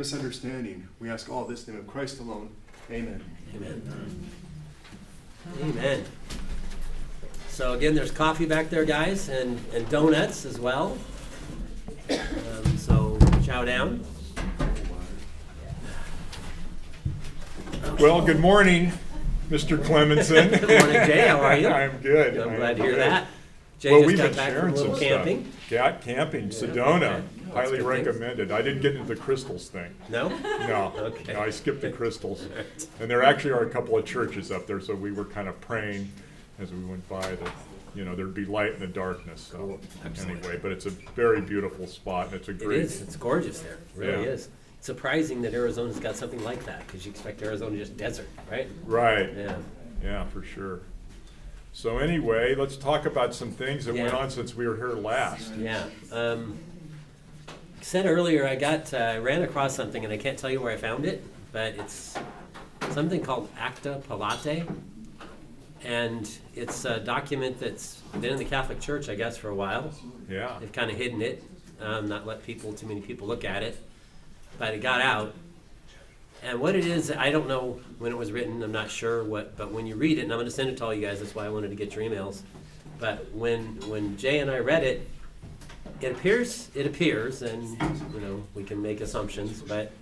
misunderstanding. We ask all this in the name of Christ alone. Amen. Amen. Amen. So again, there's coffee back there, guys, and donuts as well. So chow down. Well, good morning, Mr. Clemensen. Good morning, Jay. How are you? I'm good. I'm glad to hear that. Jay Well, just we've got been back from sharing a little some camping. stuff. Yeah, camping, Sedona. okay. That's Highly good things. recommended. I didn't get into the crystals thing. No? No, Okay. no, I skipped the crystals. And there actually are a couple of churches up there, so we were kind of praying as we went by that, there'd be light in the darkness. So Cool. Excellent. anyway, but it's a very beautiful spot, and it's a It great. is. It's gorgeous there. It really Yeah. is. It's surprising that Arizona's got something like that, because you expect Arizona just desert, right? Right. Yeah. Yeah, for sure. So anyway, let's talk about some things that went Yeah. on since we were here last. Yeah. Said earlier, I ran across something, and I can't tell you where I found it, but it's something called Acta Palate, and it's a document that's been in the Catholic Church, I guess, for a while. Yeah. They've kind of hidden it, not let too many people look at it, but it got out. And what it is, I don't know when it was written, I'm not sure but when you read it, and I'm going to send it to all you guys, that's why I wanted to get your emails, but when Jay and I read it, it appears, and we can make assumptions, but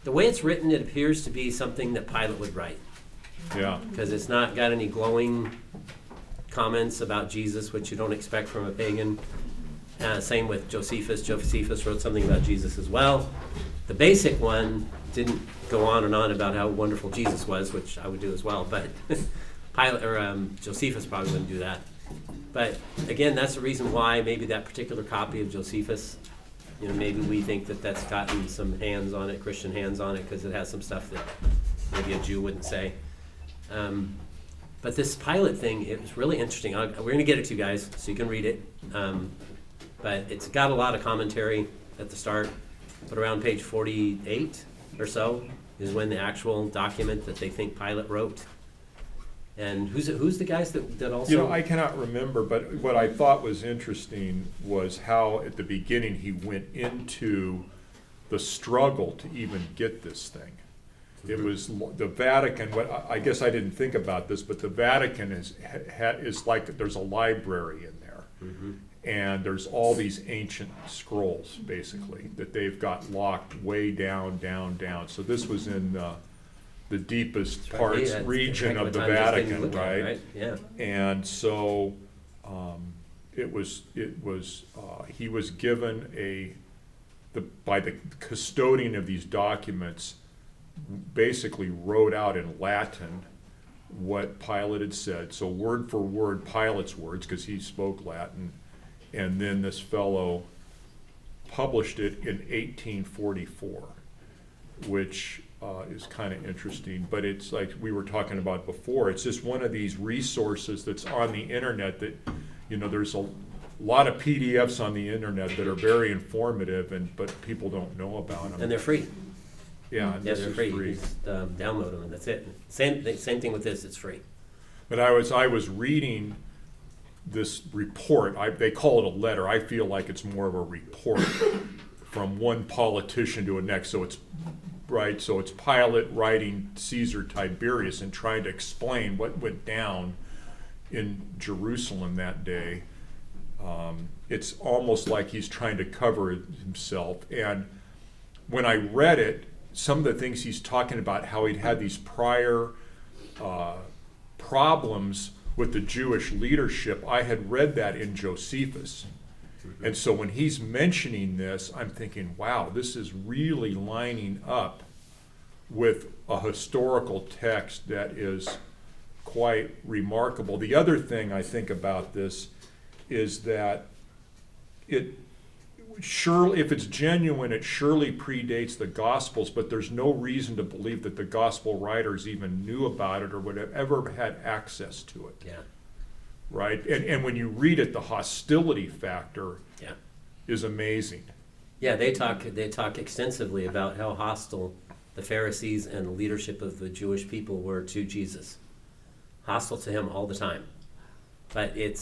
the way it's written, it appears to be something that Pilate would write, Yeah. because it's not got any glowing comments about Jesus, which you don't expect from a pagan. Same with Josephus. Josephus wrote something about Jesus as well. The basic one didn't go on and on about how wonderful Jesus was, which I would do as well, but Josephus probably wouldn't do that. But again, that's the reason why maybe that particular copy of Josephus, maybe we think that that's gotten some hands on it, Christian hands on it, because it has some stuff that maybe a Jew wouldn't say. But this Pilate thing, it was really interesting. We're going to get it to you guys so you can read it. But it's got a lot of commentary at the start. But around page 48 or so is when the actual document that they think Pilate wrote. And who's the guys that also... I cannot remember, but what I thought was interesting was how at the beginning he went into the struggle to even get this thing. It was the Vatican, I guess I didn't think about this, but the Vatican is like there's a library in there. Mhm. And there's all these ancient scrolls, basically, that they've got locked way down. So this was in the deepest region of the Vatican, right? Yeah. And so he was given by the custodian of these documents, basically wrote out in Latin what Pilate had said. So word for word, Pilate's words, because he spoke Latin. And then this fellow published it in 1844, which is kind of interesting. But it's like we were talking about before, it's just one of these resources that's on the internet that, there's a lot of PDFs on the internet that are very informative, but people don't know about them. And they're free. Yeah, Yeah, they're free. You just download them, and that's it. Same thing with this, it's free. But I was reading this report. They call it a letter. I feel like it's more of a report from one politician to the next. So it's Pilate writing Caesar Tiberius and trying to explain what went down in Jerusalem that day. It's almost like he's trying to cover himself. And when I read it, some of the things he's talking about, how he'd had these prior problems with the Jewish leadership, I had read that in Josephus. Mm-hmm. And so when he's mentioning this, I'm thinking, wow, this is really lining up with a historical text that is quite remarkable. The other thing I think about this is that if it's genuine, it surely predates the Gospels, but there's no reason to believe that the Gospel writers even knew about it or would have ever had access to it. Yeah. Right? And when you read it, the hostility factor is amazing. Yeah, they talk extensively about how hostile the Pharisees and the leadership of the Jewish people were to Jesus. Hostile to him all the time. But it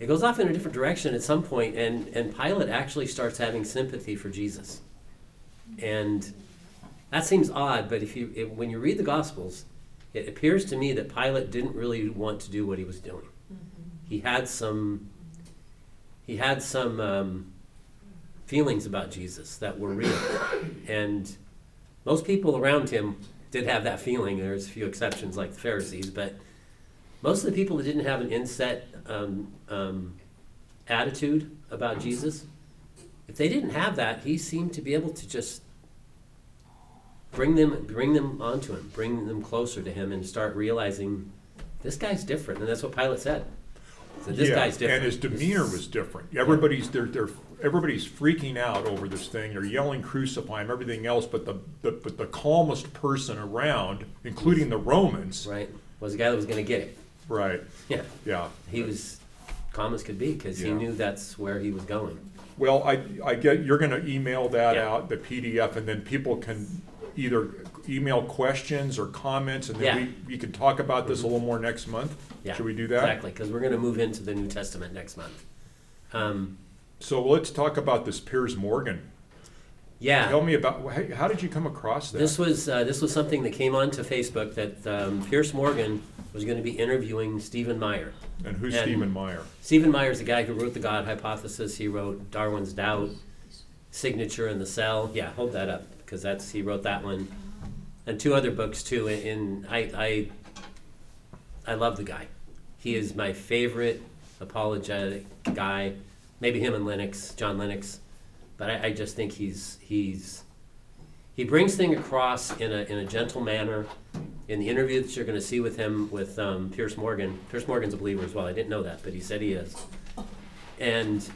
goes off in a different direction at some point, and Pilate actually starts having sympathy for Jesus. And that seems odd, but when you read the Gospels, it appears to me that Pilate didn't really want to do what he was doing. He had some feelings about Jesus that were real, and most people around him did have that feeling. There's a few exceptions like the Pharisees, but most of the people that didn't have an inset attitude about Jesus, if they didn't have that, he seemed to be able to just bring them onto him, bring them closer to him, and start realizing this guy's different. And that's what Pilate said. So this guy's different. And his demeanor was different. Everybody's everybody's freaking out over this thing. They're yelling, "Crucify him!" Everything else, but the calmest person around, including the Romans, right, was the guy that was going to get it. Right. Yeah. Yeah. He was calm as could be because he knew that's where he was going. Well, I get you're going to email that Yeah. out, the PDF, and then people can either email questions or comments, and then we can talk about this a little more next month. Yeah, Should we do that? Exactly, because we're going to move into the New Testament next month. So let's talk about this Piers Morgan. Yeah. Tell me about how did you come across that? This was something that came onto Facebook that Piers Morgan was going to be interviewing Stephen Meyer. And who's Stephen Meyer? Stephen Meyer is the guy who wrote the God Hypothesis. He wrote Darwin's Doubt, Signature in the Cell. Yeah, hold that up because he wrote that one, and two other books too. And I love the guy. He is my favorite apologetic guy. Maybe him and John Lennox. But I just think he brings things across in a gentle manner. In the interview that you're going to see with him with Piers Morgan, Piers Morgan's a believer as well. I didn't know that, but he said he is. And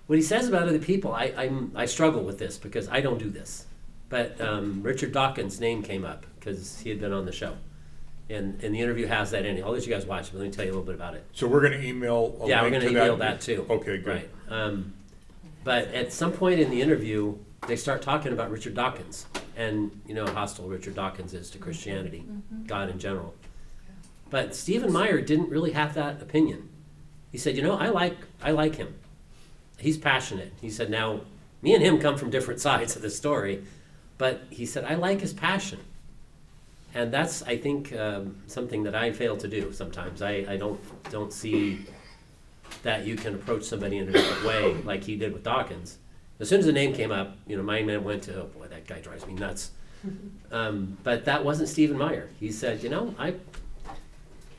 what he says about other people, I struggle with this because I don't do this. But Richard Dawkins' name came up because he had been on the show. And the interview has that in it. I'll let you guys watch it, but let me tell you a little bit about it. So we're going to email a Yeah, we're link going to to email that too. Okay, good. Right. But at some point in the interview, they start talking about Richard Dawkins and how hostile Richard Dawkins is to Christianity, God in general. But Stephen Meyer didn't really have that opinion. He said, I like him. He's passionate. He said, now, me and him come from different sides of the story, but he said, I like his passion. And that's, I think, something that I fail to do sometimes. I don't see that you can approach somebody in a different way like he did with Dawkins. As soon as the name came up, my mind went to, oh boy, that guy drives me nuts. But that wasn't Stephen Meyer. He said,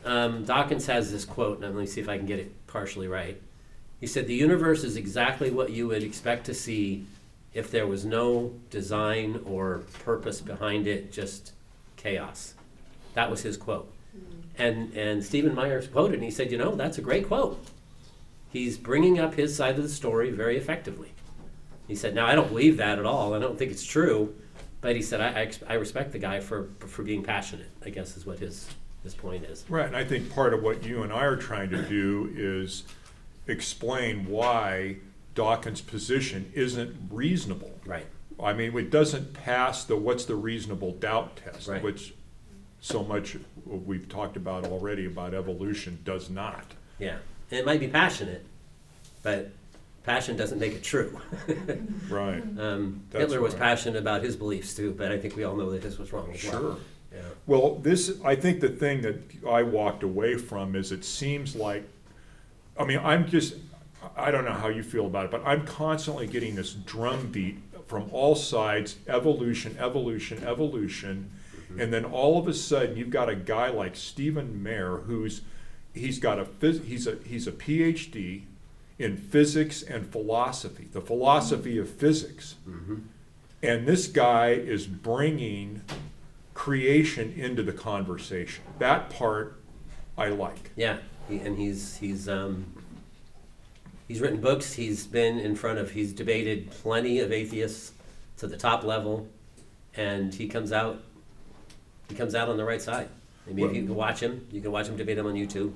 Dawkins has this quote, and let me see if I can get it partially right. He said, the universe is exactly what you would expect to see if there was no design or purpose behind it, just chaos. That was his quote. And Stephen Meyer quoted, and he said, that's a great quote. He's bringing up his side of the story very effectively. He said, now, I don't believe that at all. I don't think it's true. But he said, I respect the guy for being passionate, I guess is what his point is. Right, and I think part of what you and I are trying to do is explain why Dawkins' position isn't reasonable. Right. I mean, it doesn't pass the what's the reasonable doubt test, Right. which so much we've talked about already about evolution does not. Yeah. And it might be passionate, but passion doesn't make it true. Right. Hitler was right. passionate about his beliefs too, but I think we all know that his was wrong as well. Sure. Yeah. Well, I think the thing that I walked away from is it seems like, I don't know how you feel about it, but I'm constantly getting this drumbeat from all sides, evolution, evolution, evolution, and then all of a sudden you've got a guy like Stephen Meyer he's a PhD in physics and philosophy, the philosophy of physics. Mm-hmm. And this guy is bringing creation into the conversation. That part I like. Yeah, he's written books. He's debated plenty of atheists to the top level, and he comes out on the right side. I mean, you can watch him debate him on YouTube,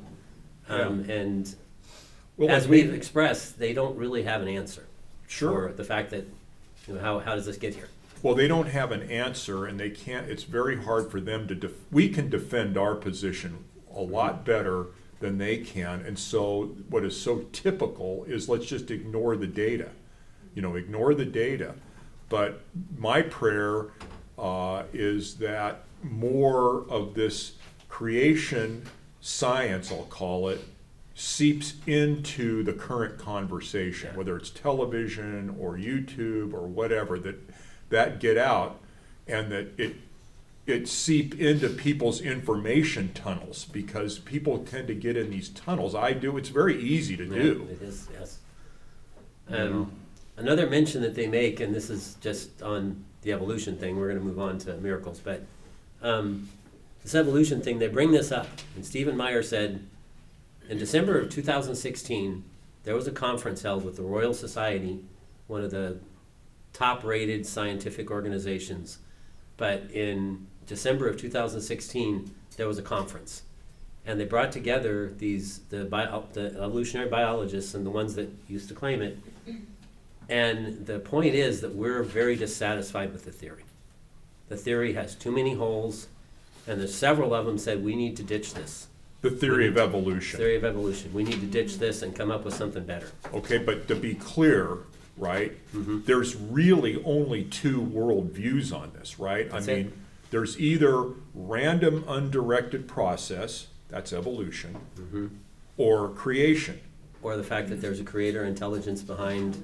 and as we've expressed, they don't really have an answer for the fact that how does this get here? Well, they don't have an answer, and they can't. It's very hard for them to. We can defend our position a lot better than they can, and so what is so typical is let's just ignore the data. Ignore the data. But my prayer is that more of this creation science, I'll call it, seeps into the current conversation, whether it's television or YouTube or whatever, that get out, and that it seep into people's information tunnels, because people tend to get in these tunnels. I do. It's very easy to do. It is, yes. You know? Another mention that they make, and this is just on the evolution thing, we're going to move on to miracles, but this evolution thing, they bring this up, and Stephen Meyer said, in December of 2016, there was a conference held with the Royal Society, one of the top-rated scientific organizations, but in December of 2016, there was a conference, and they brought together the evolutionary biologists and the ones that used to claim it, and the point is that we're very dissatisfied with the theory. The theory has too many holes, and there's several of them said we need to ditch this. The theory of evolution. Theory of evolution. We need to ditch this and come up with something better. Okay, but to be clear, right, there's really only two worldviews on this, right? That's I mean, there's either random undirected process, that's evolution, or creation. Or the fact that there's a creator, intelligence behind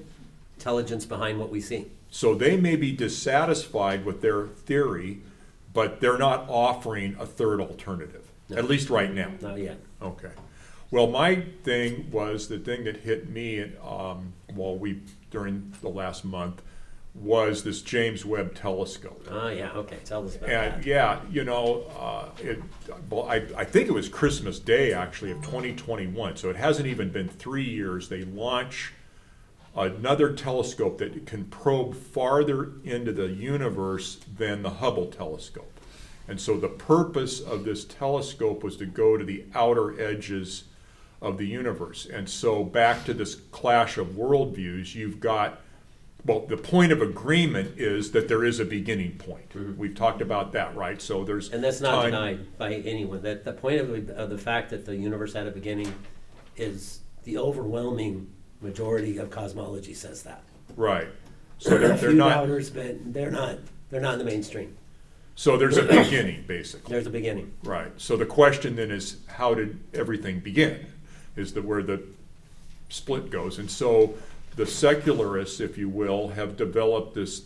what we see. So they may be dissatisfied with their theory, but they're not offering a third alternative, No. at least right now. Not yet. Okay. Well, my thing was, the thing that hit me during the last month was this James Webb Telescope. Oh, yeah, okay, tell us about And that. yeah, I think it was Christmas Day actually of 2021, so it hasn't even been 3 years. They launch another telescope that can probe farther into the universe than the Hubble telescope. And so the purpose of this telescope was to go to the outer edges of the universe. And so back to this clash of worldviews, you've got, well, the point of agreement is that there is a beginning point. We've talked about that, right? So there's And that's not time. denied by anyone. That the point of the fact that the universe had a beginning is the overwhelming majority of cosmology says that. Right. So A they're few not. doubters, but they're not in the mainstream. So there's a beginning, basically. There's a beginning. Right. So the question then is, how did everything begin? Is where the split goes. And so the secularists, if you will, have developed this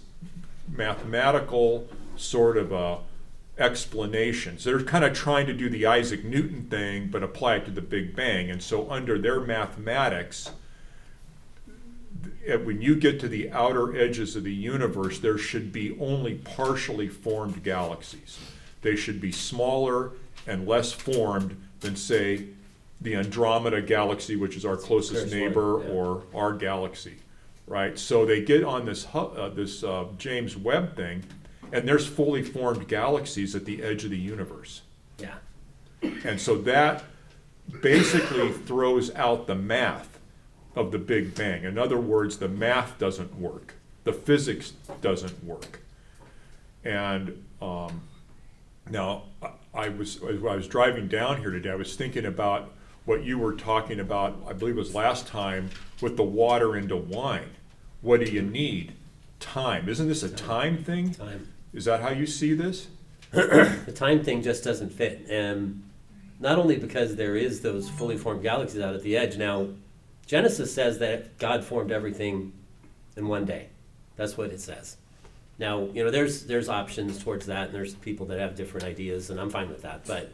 mathematical sort of explanations. They're kind of trying to do the Isaac Newton thing, but apply it to the Big Bang. And so under their mathematics, when you get to the outer edges of the universe, there should be only partially formed galaxies. They should be smaller and less formed than, say, the Andromeda galaxy, which is our closest neighbor, or our galaxy, right? So they get on this James Webb thing, and there's fully formed galaxies at the edge of the universe. Yeah. And so that basically throws out the math of the Big Bang. In other words, the math doesn't work. The physics doesn't work. And now, as I was driving down here today, I was thinking about what you were talking about, I believe it was last time, with the water into wine. What do you need? Time. Isn't this a time thing? Time. Is that how you see this? The time thing just doesn't fit. And not only because there is those fully formed galaxies out at the edge. Now, Genesis says that God formed everything in one day. That's what it says. Now, there's options towards that, and there's people that have different ideas, and I'm fine with that. But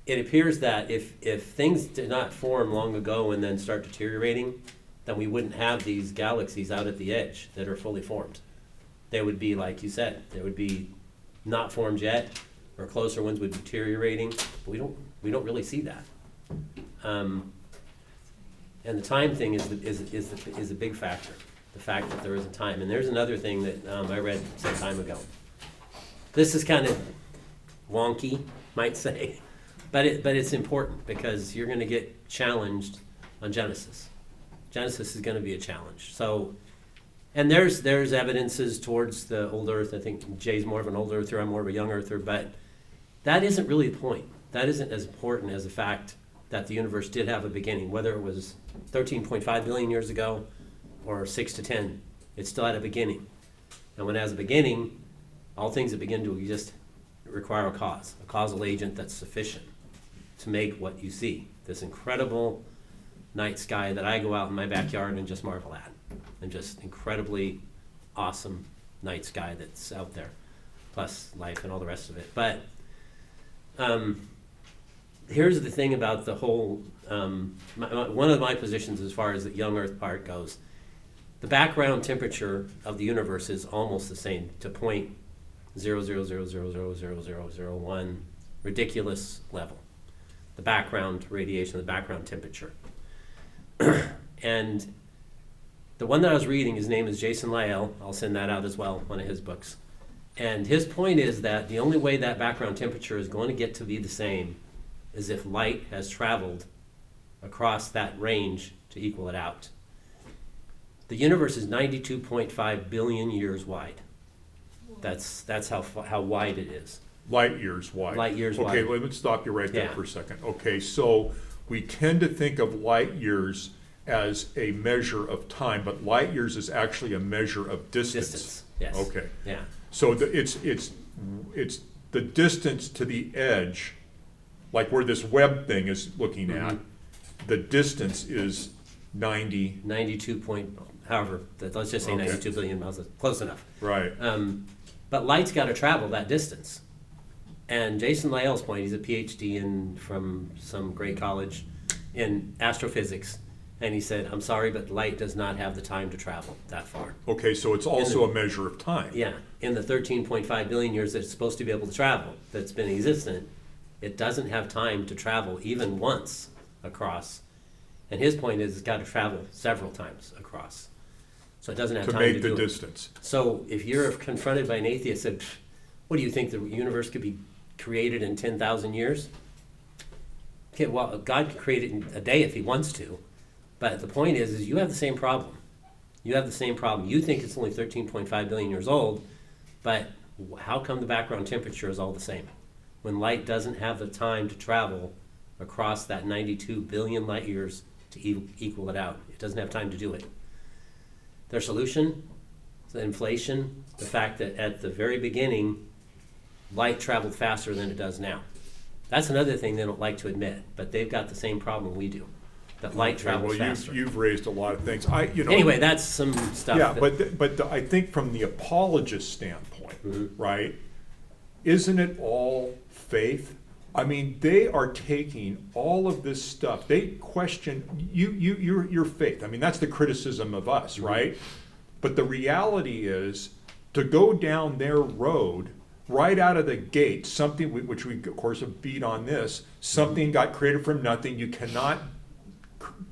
it appears that if things did not form long ago and then start deteriorating, then we wouldn't have these galaxies out at the edge that are fully formed. They would be, like you said, they would be not formed yet, or closer ones would be deteriorating. But we don't really see that. And the time thing is a big factor. The fact that there isn't time. And there's another thing that I read some time ago. This is kind of wonky, might say, but it's important because you're going to get challenged on Genesis. Genesis is going to be a challenge. So, and there's evidences towards the old Earth. I think Jay's more of an old Earther. I'm more of a young Earther. But that isn't really the point. That isn't as important as the fact that the universe did have a beginning, whether it was 13.5 billion years ago or 6 to 10. It still had a beginning. And when it has a beginning, all things that begin to exist require a causal agent that's sufficient to make what you see. This incredible night sky that I go out in my backyard and just marvel at. And just incredibly awesome night sky that's out there, plus life and all the rest of it. But here's the thing about the whole, one of my positions as far as the young Earth part goes, the background temperature of the universe is almost the same to 0.000000001 ridiculous level. The background radiation, the background temperature. And the one that I was reading, his name is Jason Lyell. I'll send that out as well, one of his books. And his point is that the only way that background temperature is going to get to be the same is if light has traveled across that range to equal it out. The universe is 92.5 billion years wide. That's how wide it is. Light years wide. Light years okay, wide. let me stop you right there Yeah. for a second. Okay, so we tend to think of light years as a measure of time, but light years is actually a measure of distance. Distance, yes. Okay. Yeah. So it's the distance to the edge, like where this web thing is looking at, the distance is 92 point, however, let's just say Okay. 92 billion miles, close enough. right. But light's got to travel that distance. And Jason Lyell's point, he's a PhD from some great college in astrophysics, and he said, I'm sorry, but light does not have the time to travel that far. Okay, so it's also a measure of time. Yeah, in the 13.5 billion years that it's supposed to be able to travel, that's been existent, it doesn't have time to travel even once across. And his point is it's got to travel several times across. So it doesn't have To time make to the do it. distance. So if you're confronted by an atheist that, what do you think, the universe could be created in 10,000 years? Okay, well, God could create it in a day if he wants to. But the point is you have the same problem. You have the same problem. You think it's only 13.5 billion years old, but how come the background temperature is all the same? When light doesn't have the time to travel across that 92 billion light years to equal it out. It doesn't have time to do it. Their solution, the inflation, the fact that at the very beginning, light traveled faster than it does now. That's another thing they don't like to admit, but they've got the same problem we do, that light travels well, faster. you've raised a lot of things. Anyway, that's some stuff. Yeah, that, but I think from the apologist standpoint, right, isn't it all faith? I mean, they are taking all of this stuff. They question your faith. I mean, that's the criticism of us, right? But the reality is, to go down their road right out of the gate, something which we of course have beat on this, something got created from nothing. You cannot.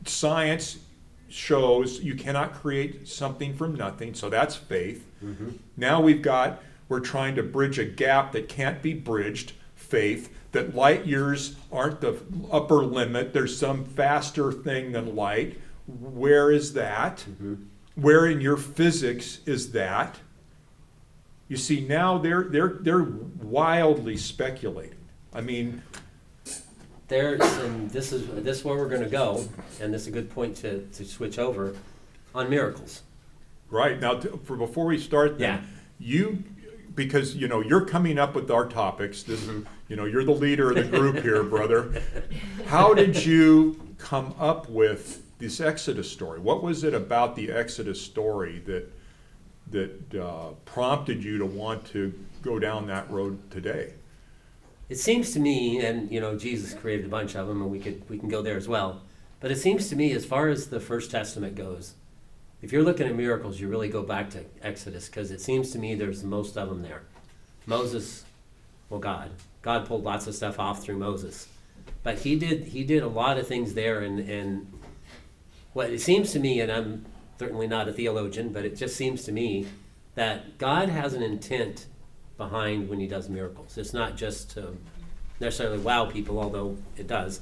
Science shows you cannot create something from nothing, so that's faith. Now we're trying to bridge a gap that can't be bridged, faith, that light years aren't the upper limit, there's some faster thing than light. Where is that? Where in your physics is that? You see, now they're wildly speculating. I mean, and this is where we're going to go, and this is a good point to switch over on miracles. right now, before we start, then, because you're coming up with our topics. This, you're the leader of the group here, brother. How did you come up with this Exodus story? What was it about the Exodus story that prompted you to want to go down that road today? It seems to me, and Jesus created a bunch of them, and we can go there as well. But it seems to me, as far as the First Testament goes, if you're looking at miracles, you really go back to Exodus, because it seems to me there's most of them there. Moses, well, God pulled lots of stuff off through Moses, but he did a lot of things there, and what it seems to me, and I'm certainly not a theologian, but it just seems to me that God has an intent behind when he does miracles. It's not just to necessarily wow people, although it does,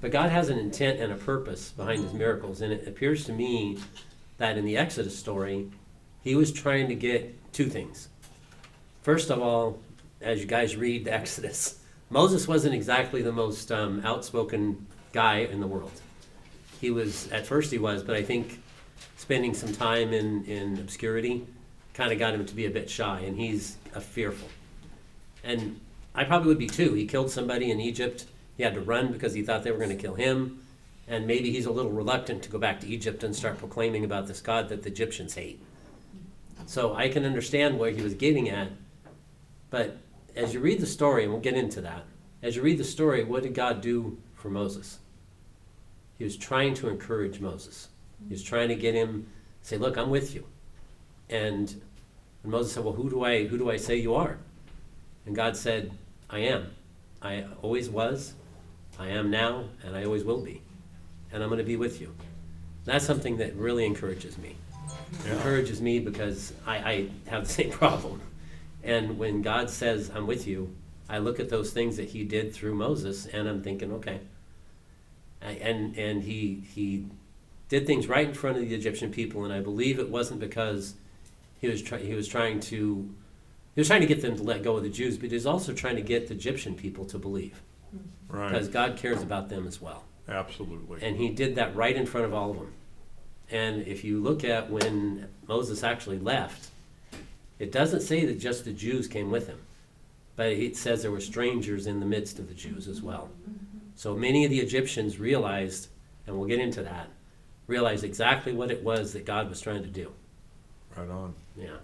but God has an intent and a purpose behind his miracles, and it appears to me that in the Exodus story, he was trying to get two things. First of all, as you guys read the Exodus, Moses wasn't exactly the most outspoken guy in the world. At first he was, but I think spending some time in obscurity kind of got him to be a bit shy, and he's fearful. And I probably would be too. He killed somebody in Egypt. He had to run because he thought they were going to kill him. And maybe he's a little reluctant to go back to Egypt and start proclaiming about this God that the Egyptians hate. So I can understand where he was getting at. But as you read the story, and we'll get into that, as you read the story, what did God do for Moses? He was trying to encourage Moses. He was trying to get him, say, look, I'm with you. And Moses said, well, who do I say you are? And God said, I am. I always was, I am now, and I always will be. And I'm going to be with you. That's something that really encourages me. Yeah. Encourages me because I have the same problem. And when God says, I'm with you, I look at those things that he did through Moses, and I'm thinking, okay. And he did things right in front of the Egyptian people, and I believe it wasn't because he was trying to get them to let go of the Jews, but he was also trying to get the Egyptian people to believe. Right. Because God cares about them as well. Absolutely. And he did that right in front of all of them. And if you look at when Moses actually left, it doesn't say that just the Jews came with him, but it says there were strangers in the midst of the Jews as well. So many of the Egyptians realized, and we'll get into that, realized exactly what it was that God was trying to do. Right on. Yeah.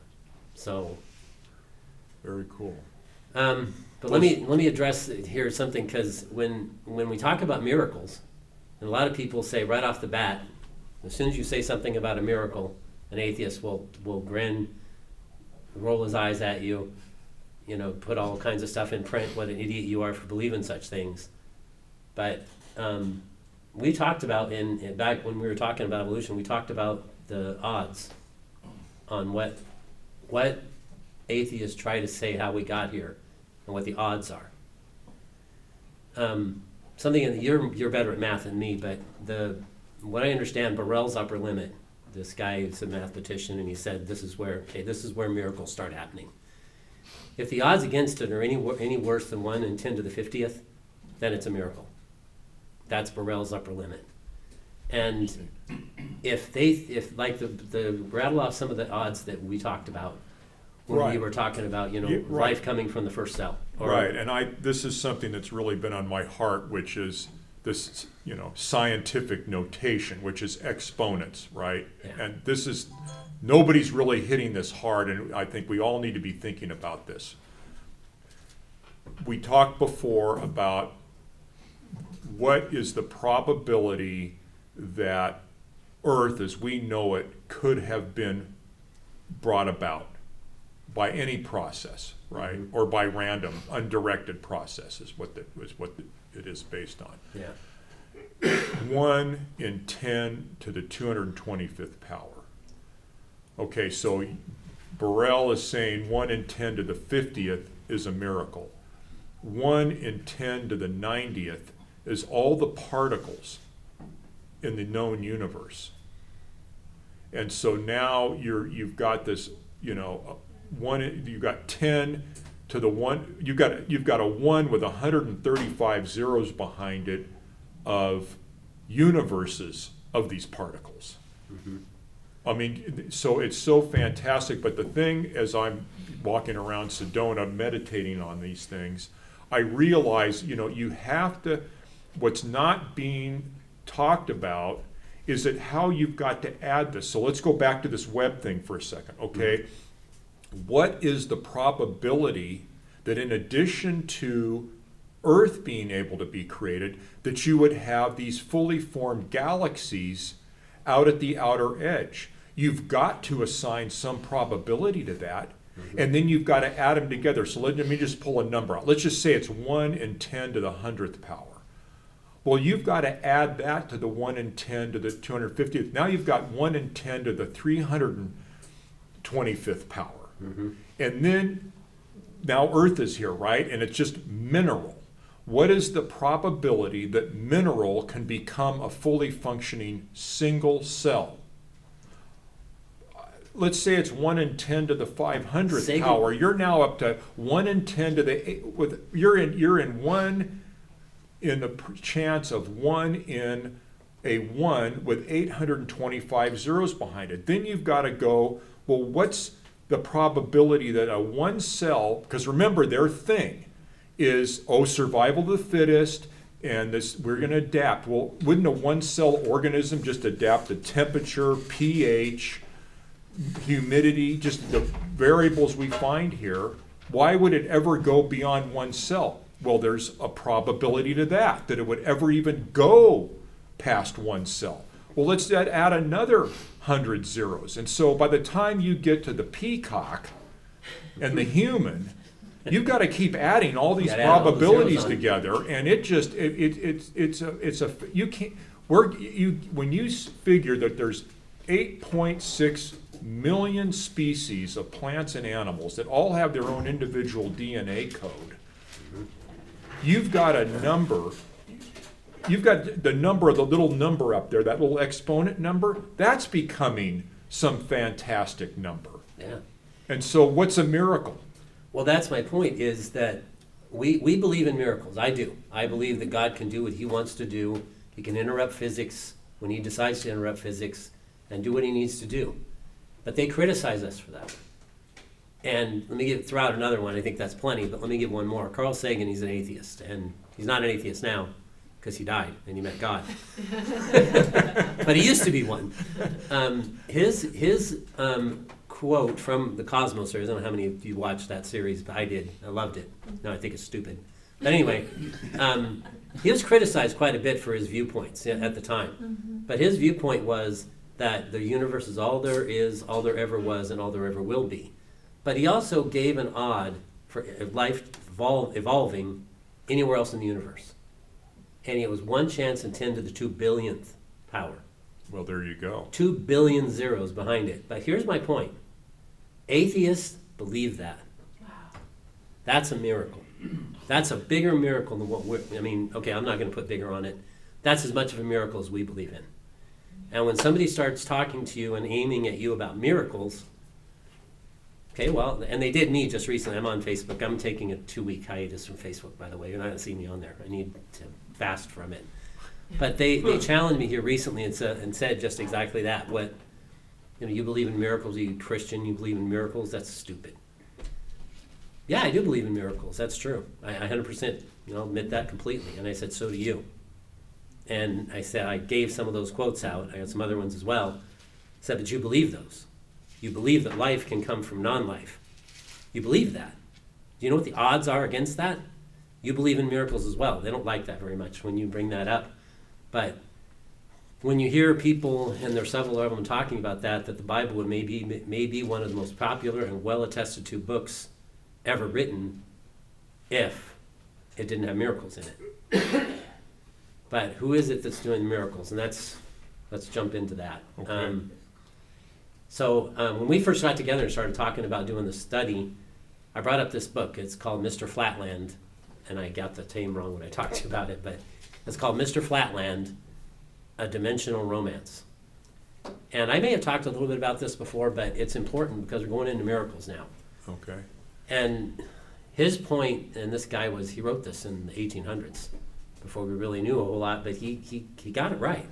So. Very cool. But let me address here something, because when we talk about miracles, and a lot of people say right off the bat, as soon as you say something about a miracle, an atheist will grin, roll his eyes at you, put all kinds of stuff in print, what an idiot you are for believing such things. But we talked about back when we were talking about evolution, we talked about the odds on what atheists try to say how we got here and what the odds are. Something you're better at math than me, but what I understand, Burrell's upper limit. This guy is a mathematician, and he said this is where miracles start happening. If the odds against it are any worse than 1 in 10 to the 50th, then it's a miracle. That's Burrell's upper limit. And if rattle off some of the odds that we talked about when Right. we were talking about, Yeah, right. life coming from the first cell. Right, and this is something that's really been on my heart, which is this, scientific notation, which is exponents, right? Yeah. And nobody's really hitting this hard, and I think we all need to be thinking about this. We talked before about what is the probability that Earth as we know it could have been brought about by any process, right? Mm-hmm. Or by random, undirected process is what it is based on. Yeah. 1 in 10 to the 225th power. Okay, so Burrell is saying 1 in 10 to the 50th is a miracle. 1 in 10 to the 90th is all the particles in the known universe. And so now you've got this, you've got 10 to the 1, you've got a 1 with 135 zeros behind it of universes of these particles. Mm-hmm. I mean, so it's so fantastic, but the thing, as I'm walking around Sedona meditating on these things, I realize, you have to, what's not being talked about is that how you've got to add this. So let's go back to this web thing for a second, okay? Mm-hmm. What is the probability that in addition to Earth being able to be created, that you would have these fully formed galaxies out at the outer edge? You've got to assign some probability to that, mm-hmm. and then you've got to add them together. So let me just pull a number out. Let's just say it's 1 in 10 to the 100th power. Well, you've got to add that to the 1 in 10 to the 250th. Now you've got 1 in 10 to the 325th power. Mm-hmm. And then, now Earth is here, right? And it's just mineral. What is the probability that mineral can become a fully functioning single cell? Let's say it's 1 in 10 to the 500th power. You're now up to 1 in 10 to the, you're in 1 in the chance of 1 in a 1 with 825 zeros behind it. Then you've got to go, well, what's the probability that a one cell, because remember their thing is, survival of the fittest, and this, we're going to adapt. Well, wouldn't a one cell organism just adapt the temperature, pH, humidity, just the variables we find here? Why would it ever go beyond one cell? Well, there's a probability to that it would ever even go past one cell. Well, let's add another 100 zeros. And so by the time you get to the peacock and the human, you've got to keep adding all these probabilities together, and it just you can't. When you figure that there's 8.6 million species of plants and animals that all have their own individual DNA code, you've got a number. You've got the number of the little number up there, that little exponent number. That's becoming some fantastic number. Yeah. And so, what's a miracle? Well, that's my point, is that we believe in miracles. I do. I believe that God can do what he wants to do. He can interrupt physics when he decides to interrupt physics and do what he needs to do. But they criticize us for that. And let me throw out another one. I think that's plenty, but let me give one more. Carl Sagan, he's an atheist. And he's not an atheist now because he died and he met God. But he used to be one. His quote from the Cosmos series, I don't know how many of you watched that series, but I did. I loved it. No, I think it's stupid. But anyway, he was criticized quite a bit for his viewpoints at the time. But his viewpoint was that the universe is all there is, all there ever was, and all there ever will be. But he also gave an odd for life evolving anywhere else in the universe. And it was 1 chance in 10 to the 2 billionth power. Well, there you go. 2 billion zeros behind it. But here's my point. Atheists believe that. Wow. That's a miracle. That's a bigger miracle than what I'm not going to put bigger on it. That's as much of a miracle as we believe in. And when somebody starts talking to you and aiming at you about miracles, okay, well, and they did me just recently. I'm on Facebook. I'm taking a 2-week hiatus from Facebook, by the way. You're not going to see me on there. I need to fast from it. But they challenged me here recently and said just exactly that. You believe in miracles, you Christian, you believe in miracles, that's stupid. Yeah, I do believe in miracles, that's true. I 100% admit that completely. And I said, so do you. And I said, I gave some of those quotes out. I got some other ones as well. I said, but you believe those. You believe that life can come from non-life. You believe that. Do you know what the odds are against that? You believe in miracles as well. They don't like that very much when you bring that up. But when you hear people, and there's several of them talking about that the Bible may be one of the most popular and well-attested to books ever written if it didn't have miracles in it. But who is it that's doing miracles? And let's jump into that. Okay. When we first got together and started talking about doing the study, I brought up this book. It's called Mr. Flatland, and I got the name wrong when I talked to you about it, but it's called Mr. Flatland, A Dimensional Romance. And I may have talked a little bit about this before, but it's important because we're going into miracles now. Okay. And his point, and this guy he wrote this in the 1800s, before we really knew a whole lot, but he got it right.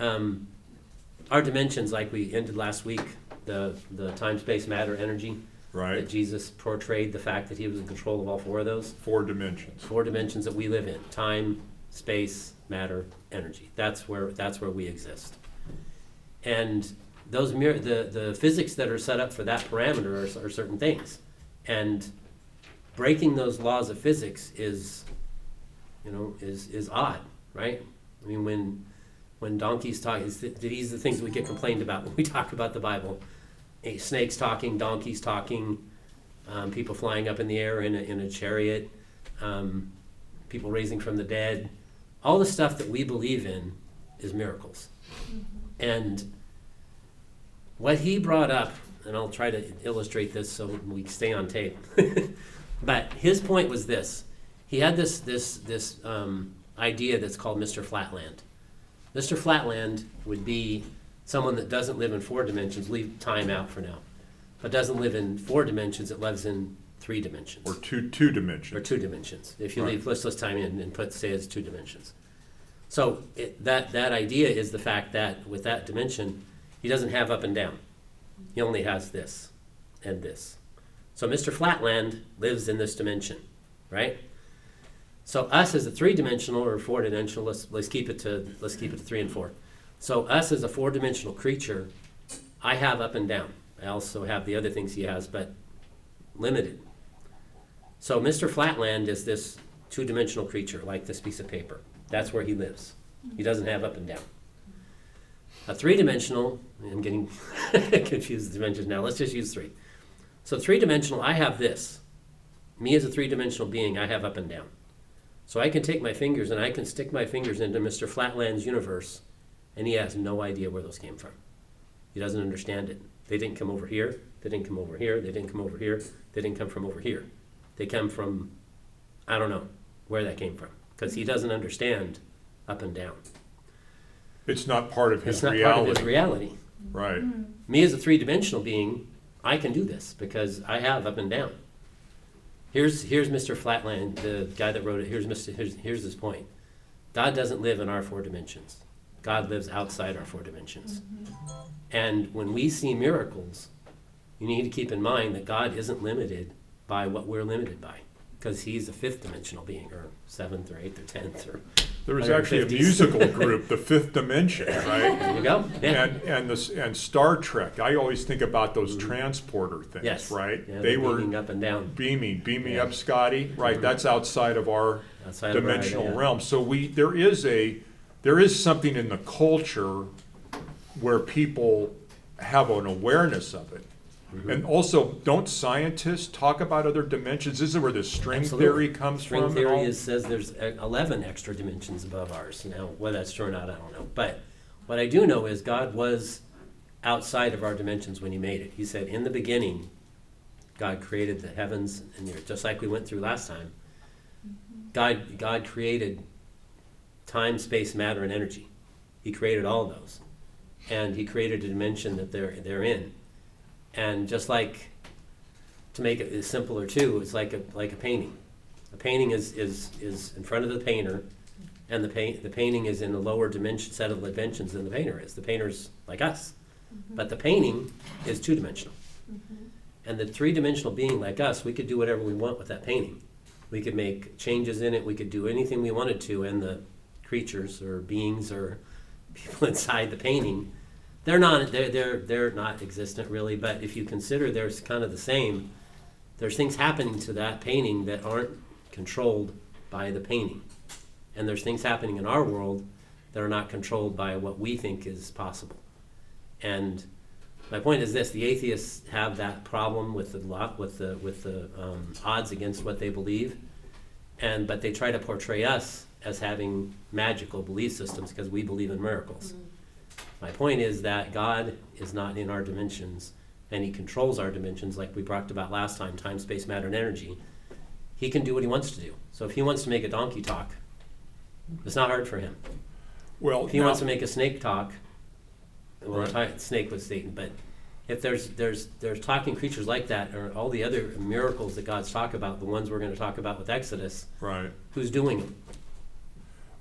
Our dimensions, like we ended last week, the time, space, matter, energy, right, that Jesus portrayed the fact that he was in control of all 4 of those. 4 dimensions. 4 dimensions that we live in: time, space, matter, energy. That's where we exist. And those the physics that are set up for that parameter are certain things, and breaking those laws of physics is odd, right? I mean, when donkeys talk, these are the things we get complained about when we talk about the Bible. Snakes talking, donkeys talking, people flying up in the air in a chariot, people raising from the dead. All the stuff that we believe in is miracles. Mm-hmm. And what he brought up, and I'll try to illustrate this so we stay on tape, but his point was this. He had this idea that's called Mr. Flatland. Mr. Flatland would be someone that doesn't live in 4 dimensions, leave time out for now, but doesn't live in 4 dimensions, it lives in 3 dimensions. Or two dimensions. Or 2 dimensions. If you right. leave listless time in and say it's 2 dimensions. So that idea is the fact that with that dimension, he doesn't have up and down. He only has this. and this. So Mr. Flatland lives in this dimension, right? So us as a three-dimensional or four-dimensional, let's keep it to 3 and 4. So us as a four-dimensional creature, I have up and down. I also have the other things he has, but limited. So Mr. Flatland is this two-dimensional creature, like this piece of paper. That's where he lives. He doesn't have up and down. A three-dimensional, I'm getting confused with dimensions now. Let's just use 3. So three-dimensional, I have this. Me as a three-dimensional being, I have up and down. So I can take my fingers and I can stick my fingers into Mr. Flatland's universe, and he has no idea where those came from. He doesn't understand it. They didn't come over here. They didn't come over here. They didn't come over here. They didn't come from over here. They come from, I don't know where that came from, because he doesn't understand up and down. It's not part of his It's not reality. part of his reality. Right. Me as a three-dimensional being, I can do this because I have up and down. Here's Mr. Flatland, the guy that wrote it. Here's his point. God doesn't live in our 4 dimensions. God lives outside our 4 dimensions. And when we see miracles, you need to keep in mind that God isn't limited by what we're limited by, because he's a 5th dimensional being, or 7th or 8th or 10th or There was actually a 150s. musical group, the Fifth Dimension, right? There you go. Yeah. And Star Trek. I always think about those transporter things, Yes. right? Yeah, They they're were beaming up and down. beam me Yeah. up, Scotty. Right, that's outside of our Outside of our, dimensional yeah. realm. So there is something in the culture where people have an awareness of it. And also, don't scientists talk about other dimensions? This is where the string Absolutely. theory comes String from. and theory all? says there's 11 extra dimensions above ours. Now, whether that's true or not, I don't know. But what I do know is God was outside of our dimensions when he made it. He said, in the beginning, God created the heavens and the earth, just like we went through last time. God created time, space, matter, and energy. He created all of those. And he created a dimension that they're in. And just like, to make it simpler too, it's like a painting. A painting is in front of the painter, and the painting is in a lower set of dimensions than the painter is. The painter's like us, but the painting is 2-dimensional. And the 3-dimensional being like us, we could do whatever we want with that painting. We could make changes in it. We could do anything we wanted to, and the creatures or beings or people inside the painting, they're not existent really, but if you consider there's kind of the same, there's things happening to that painting that aren't controlled by the painting. And there's things happening in our world that are not controlled by what we think is possible. And my point is this: the atheists have that problem with the odds against what they believe, but they try to portray us as having magical belief systems because we believe in miracles. My point is that God is not in our dimensions, and he controls our dimensions like we talked about last time, time, space, matter, and energy. He can do what he wants to do. So if he wants to make a donkey talk, it's not hard for him. Well, If he now- wants to make a snake talk, well, Right. snake was Satan, but if there's talking creatures like that, or all the other miracles that God's talk about, the ones we're going to talk about with Exodus, right. who's doing them?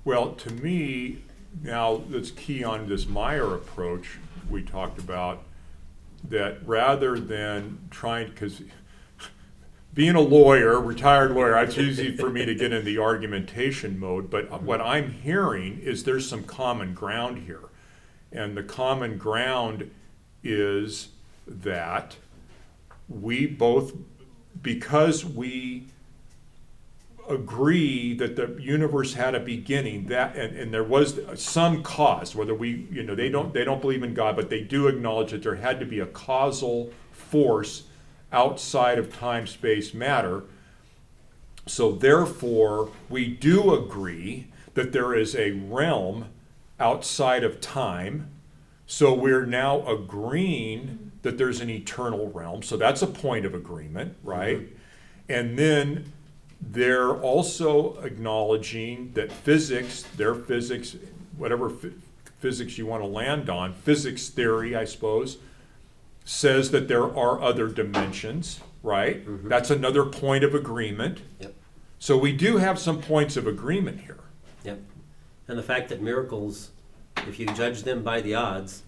Well, to me, now let's key on this Meyer approach we talked about, that rather than trying, because being a lawyer, retired lawyer, it's easy for me to get in the argumentation mode, but what I'm hearing is there's some common ground here. And the common ground is that we both, because we agree that the universe had a beginning, that and there was some cause, whether we, they don't believe in God, but they do acknowledge that there had to be a causal force outside of time, space, matter. So therefore, we do agree that there is a realm outside of time. So we're now agreeing that there's an eternal realm. So that's a point of agreement, right? Mm-hmm. And then they're also acknowledging that their physics, whatever physics you want to land on, physics theory, I suppose, says that there are other dimensions, right? Mm-hmm. That's another point of agreement. Yep. So we do have some points of agreement here. Yep. And the fact that miracles, if you judge them by the odds,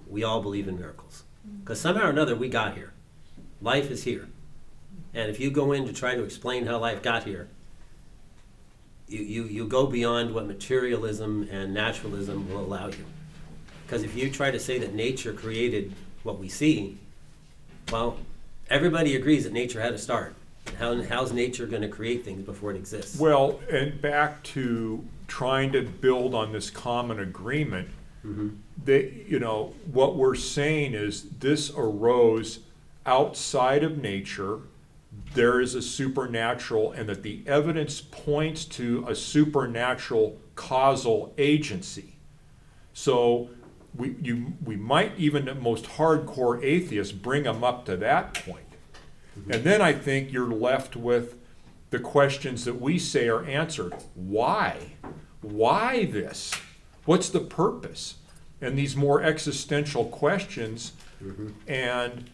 we all believe in miracles. Because somehow or another we got here. life is here. And if you go in to try to explain how life got here, you go beyond what materialism and naturalism will allow you. Because if you try to say that nature created what we see, well, everybody agrees that nature had a start. How's nature going to create things before it exists? Well, and back to trying to build on this common agreement, that, what we're saying is this arose outside of nature. There is a supernatural, and that the evidence points to a supernatural causal agency. So we might, even the most hardcore atheists, bring them up to that point. And then I think you're left with the questions that we say are answered. Why? Why this? What's the purpose? And these more existential questions. And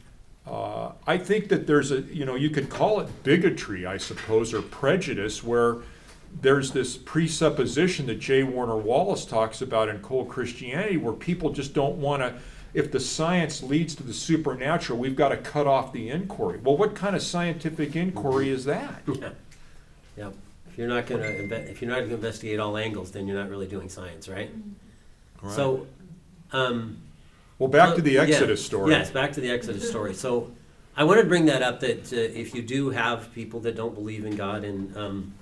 I think that there's you could call it bigotry, I suppose, or prejudice, where there's this presupposition that J. Warner Wallace talks about in Cold Christianity, where people just don't want to, if the science leads to the supernatural, we've got to cut off the inquiry. Well, what kind of scientific inquiry is that? Yeah. If you're not going to investigate all angles, then you're not really doing science, right? Right. So, well, back to the Exodus story. Yes, back to the Exodus story. So, I wanted to bring that up, that if you do have people that don't believe in God, and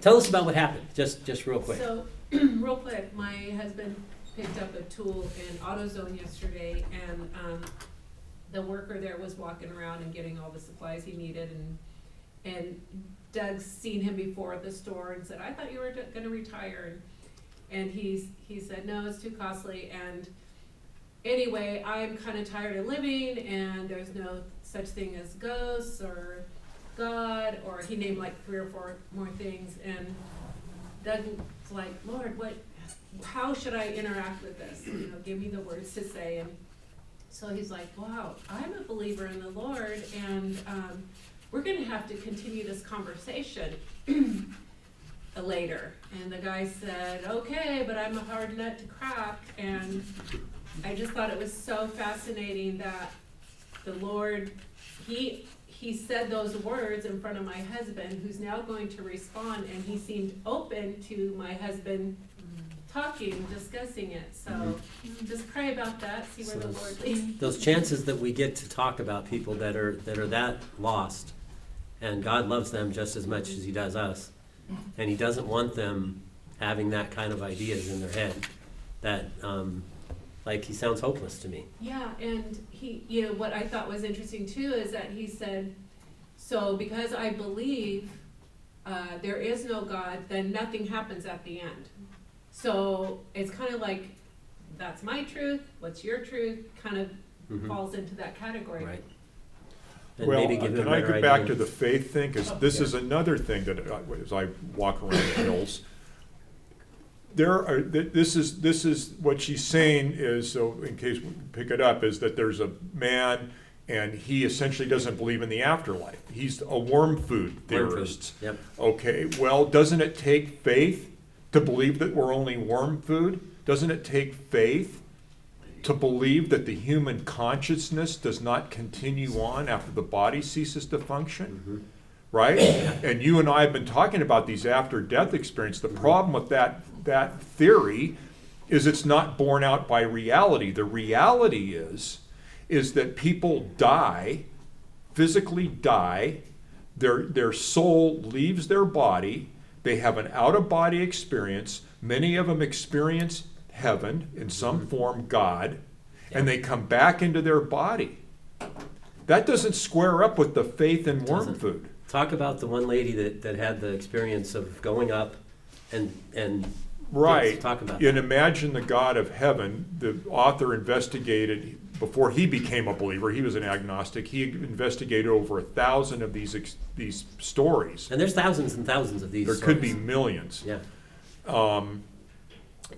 tell us about what happened, just real quick. So, real quick, my husband picked up a tool in AutoZone yesterday, and the worker there was walking around and getting all the supplies he needed, and Doug's seen him before at the store and said, "I thought you were going to retire," and he said, "No, it's too costly." And anyway, I'm kind of tired of living, and there's no such thing as ghosts or God, or he named like 3 or 4 more things, and Doug's like, "Lord, how should I interact with this? Give me the words to say." And so he's like, "Wow, I'm a believer in the Lord, and we're going to have to continue this conversation later." And the guy said, "Okay, but I'm a hard nut to crack." And I just thought it was so fascinating that the Lord, he said those words in front of my husband, who's now going to respond, and he seemed open to my husband talking, discussing it. So just pray about that, see where the Lord leads. Those chances that we get to talk about people that are that lost, and God loves them just as much as he does us, and he doesn't want them having that kind of ideas in their head, that like, he sounds hopeless to me. Yeah, and he, what I thought was interesting too is that he said, "So because I believe there is no God, then nothing happens at the end." So it's kind of like, that's my truth, what's your truth, kind of falls into that category. Right. And Well, maybe give them can a I better go back idea. to the faith thing? Because this is another thing that, as I walk around the hills, this is what she's saying is, so in case we pick it up, is that there's a man, and he essentially doesn't believe in the afterlife. He's a worm food theorist. Yep. Okay, well, doesn't it take faith to believe that we're only worm food? Doesn't it take faith to believe that the human consciousness does not continue on after the body ceases to function? Right? And you and I have been talking about these after-death experiences. The problem with that theory is it's not borne out by reality. The reality is that people die, physically die, their soul leaves their body, they have an out-of-body experience, many of them experience heaven in some form, God, and they come back into their body. That doesn't square up with the faith in worm Doesn't. food. Talk about the one lady that had the experience of going up and Right. yes, talk about And that. Imagine the God of Heaven. The author investigated, before he became a believer, he was an agnostic, he investigated over 1,000 of these stories. And there's thousands and thousands of these There stories. could be millions. Yeah.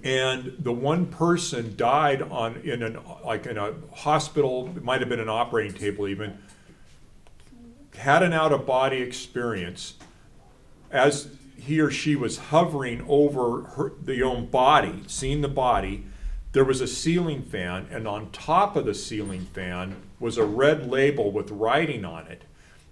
And the one person died in a hospital, it might have been an operating table even, had an out-of-body experience. As he or she was hovering over the own body, seeing the body, there was a ceiling fan, and on top of the ceiling fan was a red label with writing on it.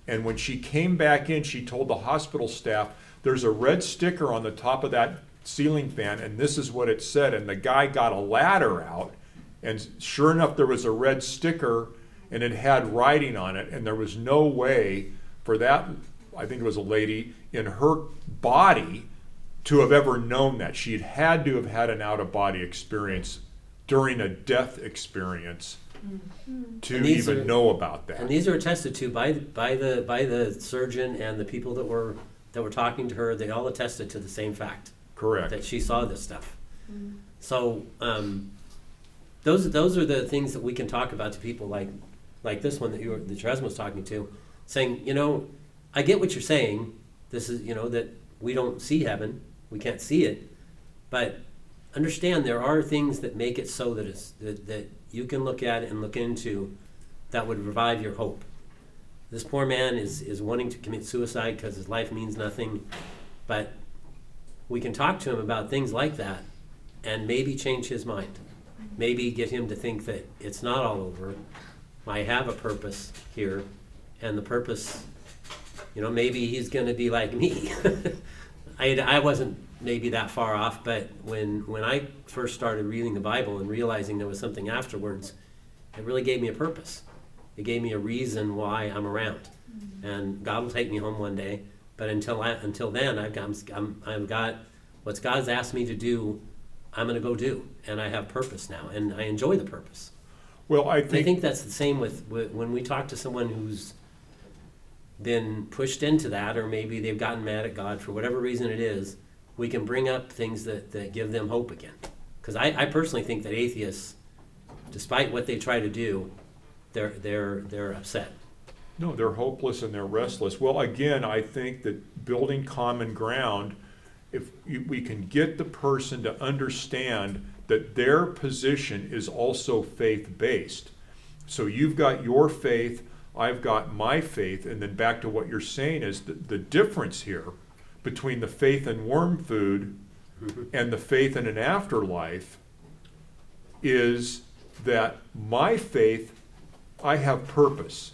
And when she came back in, she told the hospital staff, there's a red sticker on the top of that ceiling fan, and this is what it said. And the guy got a ladder out, and sure enough, there was a red sticker, and it had writing on it, and there was no way for that, I think it was a lady, in her body to have ever known that. She'd had to have had an out-of-body experience during a death experience to even know about that. And these are attested to by the surgeon and the people that were talking to her. They all attested to the same fact. Correct. That she saw this stuff. So those are the things that we can talk about to people like this one that your husband was talking to, saying, I get what you're saying. This is, that we don't see heaven, we can't see it, but understand there are things that make it so that that you can look at and look into that would revive your hope. This poor man is wanting to commit suicide because his life means nothing, but we can talk to him about things like that and maybe change his mind. Maybe get him to think that it's not all over. I have a purpose here, and the purpose, maybe he's going to be like me. I wasn't maybe that far off, but when I first started reading the Bible and realizing there was something afterwards, it really gave me a purpose. It gave me a reason why I'm around, and God will take me home one day. But until then, I've got what God's asked me to do. I'm going to go do, and I have purpose now, and I enjoy the purpose. Well, I I think that's the same with when we talk to someone who's been pushed into that, or maybe they've gotten mad at God for whatever reason it is. We can bring up things that give them hope again. Because I personally think that atheists, despite what they try to do, they're upset. No, they're hopeless and they're restless. Well, again, I think that building common ground, if we can get the person to understand that their position is also faith-based. So you've got your faith, I've got my faith, and then back to what you're saying is the difference here between the faith in worm food and the faith in an afterlife is that my faith, I have purpose.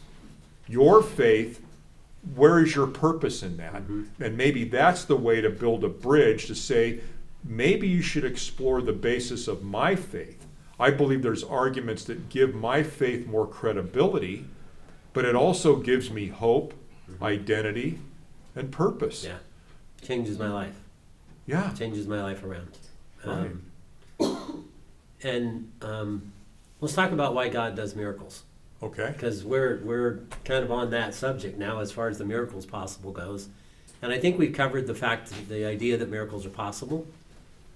Your faith, where is your purpose in that? And maybe that's the way to build a bridge to say, maybe you should explore the basis of my faith. I believe there's arguments that give my faith more credibility, but it also gives me hope, identity, and purpose. Yeah, changes my life. Yeah. Changes my life around. Right. And let's talk about why God does miracles. Okay. Because we're kind of on that subject now as far as the miracles possible goes. And I think we've covered the idea that miracles are possible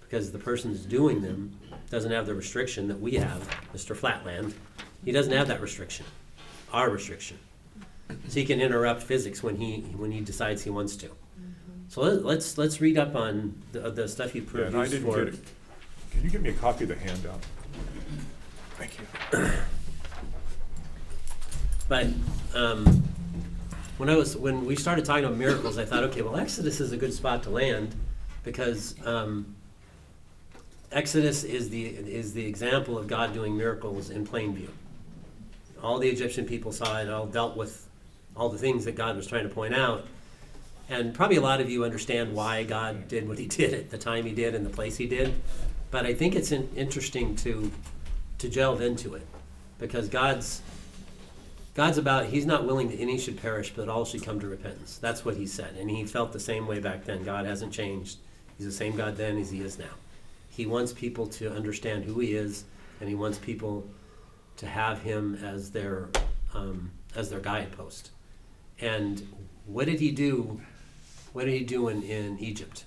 because the person who's doing them doesn't have the restriction that we have, Mr. Flatland. He doesn't have that restriction, our restriction. So he can interrupt physics when he decides he wants to. So let's read up on the stuff you Yeah, and I produced didn't for. get it. Can you give me a copy of the handout? Thank you. But when we started talking about miracles, I thought, okay, well, Exodus is a good spot to land because Exodus is the example of God doing miracles in plain view. All the Egyptian people saw it, all dealt with all the things that God was trying to point out. And probably a lot of you understand why God did what he did at the time he did and the place he did. But I think it's interesting to delve into it because God's about, he's not willing that any should perish, but all should come to repentance. That's what he said. And he felt the same way back then. God hasn't changed. He's the same God then as he is now. He wants people to understand who he is, and he wants people to have him as their guidepost. And what did he do? What did he do in Egypt?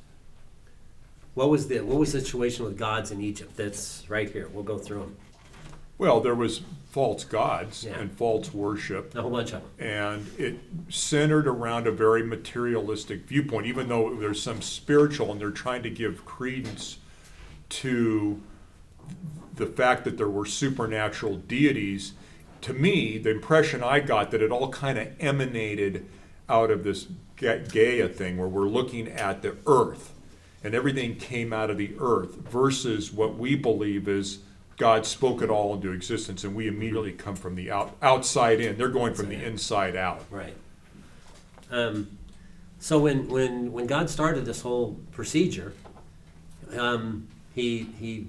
What was the situation with gods in Egypt? That's right here. We'll go through them. Well, there was false gods Yeah. and false worship. A whole bunch of them. And it centered around a very materialistic viewpoint, even though there's some spiritual, and they're trying to give credence to the fact that there were supernatural deities. To me, the impression I got that it all kind of emanated out of this Gaia thing where we're looking at the earth and everything came out of the earth versus what we believe is God spoke it all into existence, and we immediately come from the outside in. They're going from the Outside in. inside out. Right. So when God started this whole procedure, he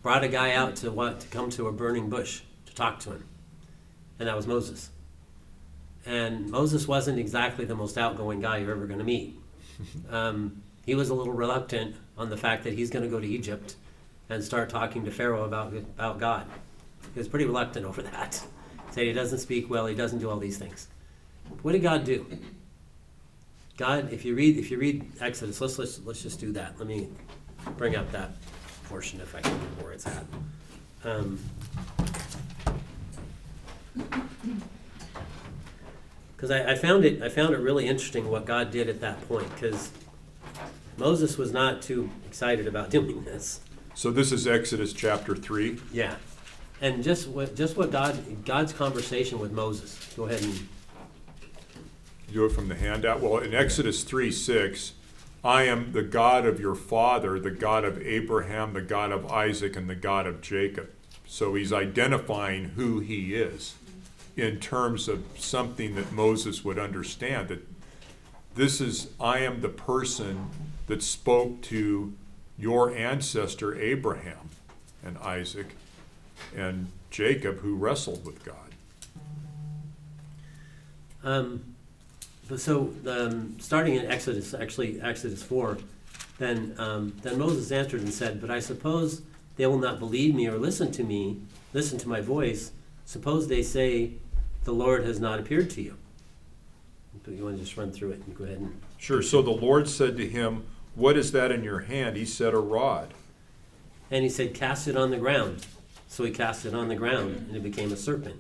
brought a guy out to come to a burning bush to talk to him, and that was Moses. And Moses wasn't exactly the most outgoing guy you're ever going to meet. He was a little reluctant on the fact that he's going to go to Egypt and start talking to Pharaoh about God. He was pretty reluctant over that. Said he doesn't speak well, he doesn't do all these things. What did God do? God, if you read Exodus, let's just do that. Let me bring up that portion if I can remember where it's at. Because I found it really interesting what God did at that point, because Moses was not too excited about doing this. So this is Exodus chapter 3. Yeah, and just what God's conversation with Moses. Go ahead and Do it from the handout. Well, in Exodus 3:6, I am the God of your father, the God of Abraham, the God of Isaac, and the God of Jacob. So he's identifying who he is in terms of something that Moses would understand, that this is, I am the person that spoke to your ancestor Abraham and Isaac and Jacob, who wrestled with God. Starting in Exodus 4, then Moses answered and said, "But I suppose they will not believe me or listen to my voice. Suppose they say, the Lord has not appeared to you." But you want to just run through it and go ahead and... Sure. So the Lord said to him, "What is that in your hand?" He said, "A rod." And he said, "Cast it on the ground." So he cast it on the ground, and it became a serpent.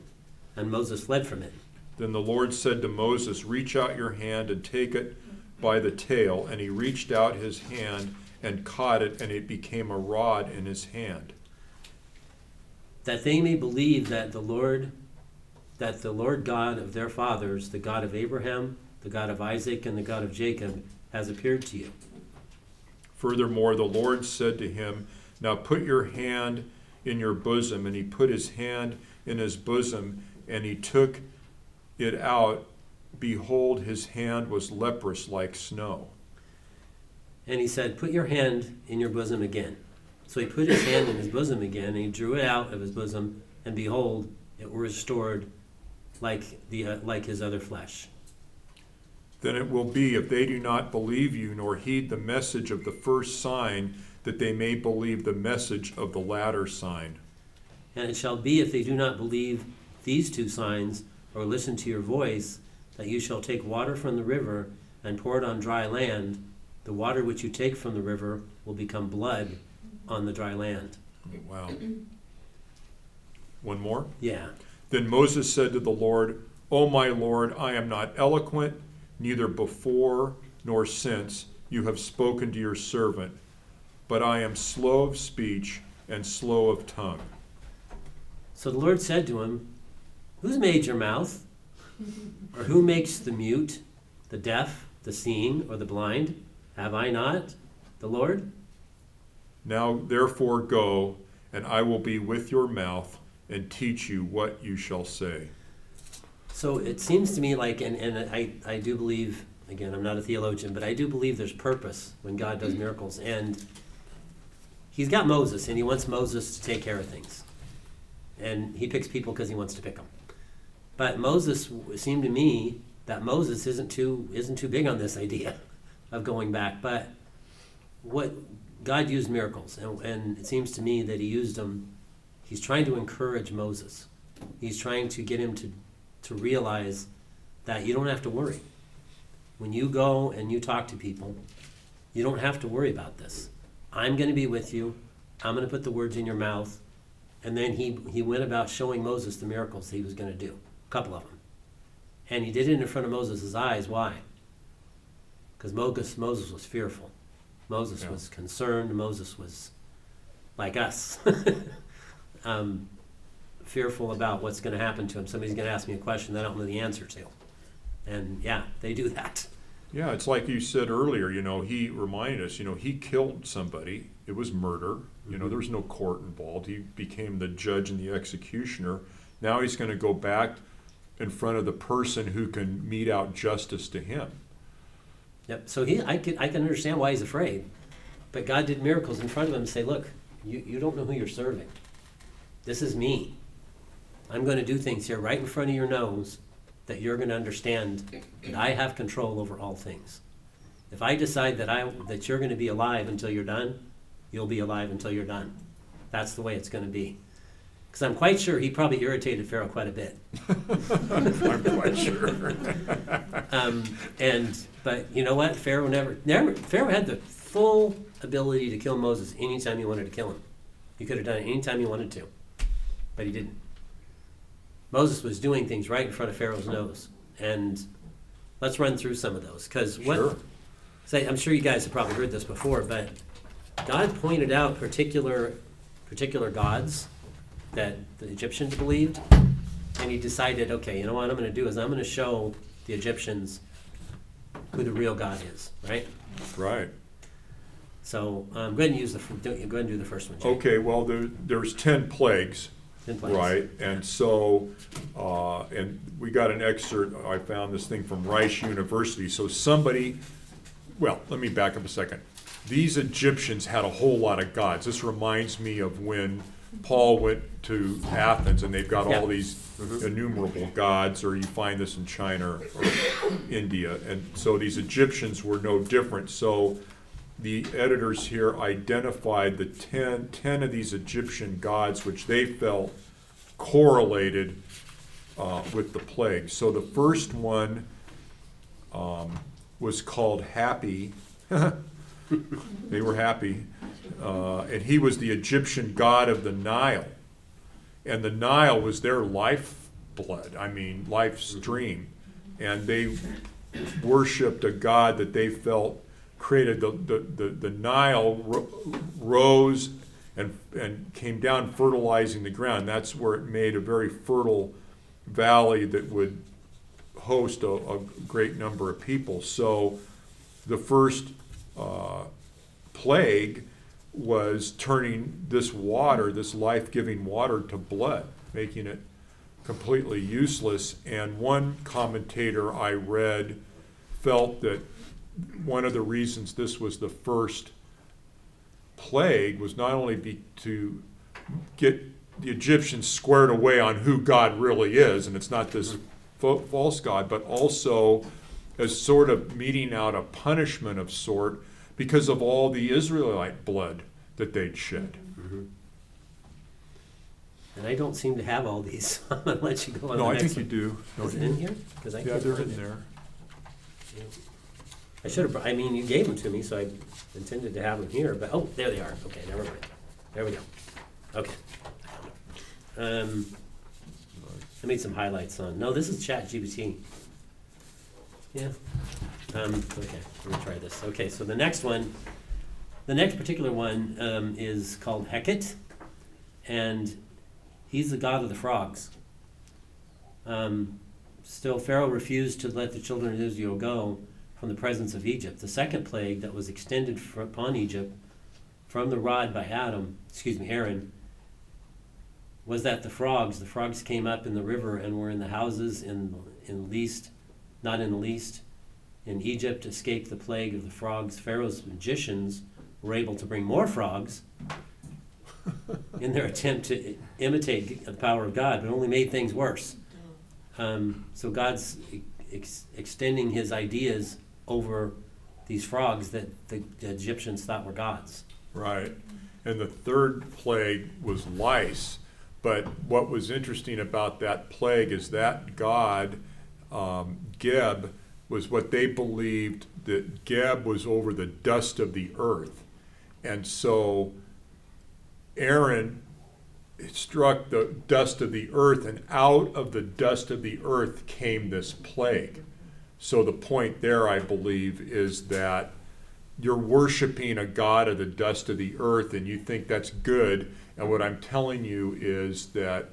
And Moses fled from it. Then the Lord said to Moses, "Reach out your hand and take it by the tail." And he reached out his hand and caught it, and it became a rod in his hand. That they may believe that the Lord God of their fathers, the God of Abraham, the God of Isaac, and the God of Jacob, has appeared to you. Furthermore, the Lord said to him, "Now put your hand in your bosom." And he put his hand in his bosom, and he took it out. Behold, his hand was leprous like snow. And he said, "Put your hand in your bosom again." So he put his hand in his bosom again, and he drew it out of his bosom, and behold, it was restored like his other flesh. Then it will be, if they do not believe you, nor heed the message of the first sign, that they may believe the message of the latter sign. And it shall be, if they do not believe these two signs, or listen to your voice, that you shall take water from the river and pour it on dry land. The water which you take from the river will become blood on the dry land. Wow. One more? Yeah. Then Moses said to the Lord, "O my Lord, I am not eloquent, neither before nor since you have spoken to your servant, but I am slow of speech and slow of tongue." So the Lord said to him, "Who's made your mouth? Or who makes the mute, the deaf, the seeing, or the blind? Have I not, the Lord?" Now therefore go, and I will be with your mouth and teach you what you shall say. So it seems to me like, and I do believe, again, I'm not a theologian, but I do believe there's purpose when God does miracles. And he's got Moses, and he wants Moses to take care of things. And he picks people because he wants to pick them. But it seemed to me that Moses isn't too big on this idea of going back. But what God used miracles, and it seems to me that he used them. He's trying to encourage Moses. He's trying to get him to realize that you don't have to worry. When you go and you talk to people, you don't have to worry about this. I'm going to be with you. I'm going to put the words in your mouth. And then he went about showing Moses the miracles that he was going to do, a couple of them. And he did it in front of Moses' eyes. Why? Because Moses was fearful. Moses was concerned. Moses was like us. Fearful about what's going to happen to him. Somebody's going to ask me a question that I don't know the answer to. And yeah, they do that. Yeah, it's like you said earlier, he reminded us, he killed somebody It was murder. You know, there was no court involved. He became the judge and the executioner. Now he's going to go back in front of the person who can mete out justice to him. Yep. So I can understand why he's afraid, but God did miracles in front of him to say, look, you don't know who you're serving. This is me. I'm going to do things here right in front of your nose that you're going to understand that I have control over all things. If I decide that you're going to be alive until you're done, you'll be alive until you're done. That's the way it's going to be. Because I'm quite sure he probably irritated Pharaoh quite a bit. I'm quite sure. But you know what? Pharaoh Pharaoh had the full ability to kill Moses anytime he wanted to kill him. He could have done it anytime he wanted to, but he didn't. Moses was doing things right in front of Pharaoh's nose, and let's run through some of those. Because Sure. I'm sure you guys have probably heard this before, but God pointed out particular gods that the Egyptians believed, and he decided, okay, you know what I'm going to do is I'm going to show the Egyptians who the real God is, right? Right. So go ahead and go ahead and do the first one, Jay. Okay, well, there's 10 plagues. 10 plagues. Right, and so, and we got an excerpt, I found this thing from Rice University, so let me back up a second. These Egyptians had a whole lot of gods. This reminds me of when Paul went to Athens and they've got all these innumerable gods, or you find this in China or India, and so these Egyptians were no different. So the editors here identified the 10 of these Egyptian gods which they felt correlated with the plague. So the first one was called Happy. They were happy. And he was the Egyptian god of the Nile. And the Nile was their lifeblood, life stream. And they worshipped a god that they felt created the Nile rose and came down, fertilizing the ground. That's where it made a very fertile valley that would host a great number of people. So the first plague was turning this water, this life-giving water, to blood, making it completely useless. And one commentator I read felt that one of the reasons this was the first plague was not only to get the Egyptians squared away on who God really is, and it's not this false God, but also as sort of meting out a punishment of sort because of all the Israelite blood that they'd shed. Mm-hmm. And I don't seem to have all these. I'm going to let you go on No, the I next think one. you do. Is it in here? Yeah, they're in there. Yeah. I should have, you gave them to me, so I intended to have them here, but, oh, there they are. Okay, never mind. There we go. Okay. I made some highlights on, no, this is ChatGPT. Yeah. Okay, let me try this. Okay, so the next particular one is called Hecate, and he's the god of the frogs. Still, Pharaoh refused to let the children of Israel go from the presence of Egypt. The second plague that was extended upon Egypt from the rod by Aaron, was that the frogs came up in the river and were in the houses not in the least. In Egypt escaped the plague of the frogs. Pharaoh's magicians were able to bring more frogs in their attempt to imitate the power of God, but only made things worse. So God's extending his ideas over these frogs that the Egyptians thought were gods. Right. And the third plague was lice. But what was interesting about that plague is that god, Geb, was what they believed that Geb was over the dust of the earth. And so Aaron struck the dust of the earth, and out of the dust of the earth came this plague. So the point there, I believe, is that you're worshiping a god of the dust of the earth and you think that's good. And what I'm telling you is that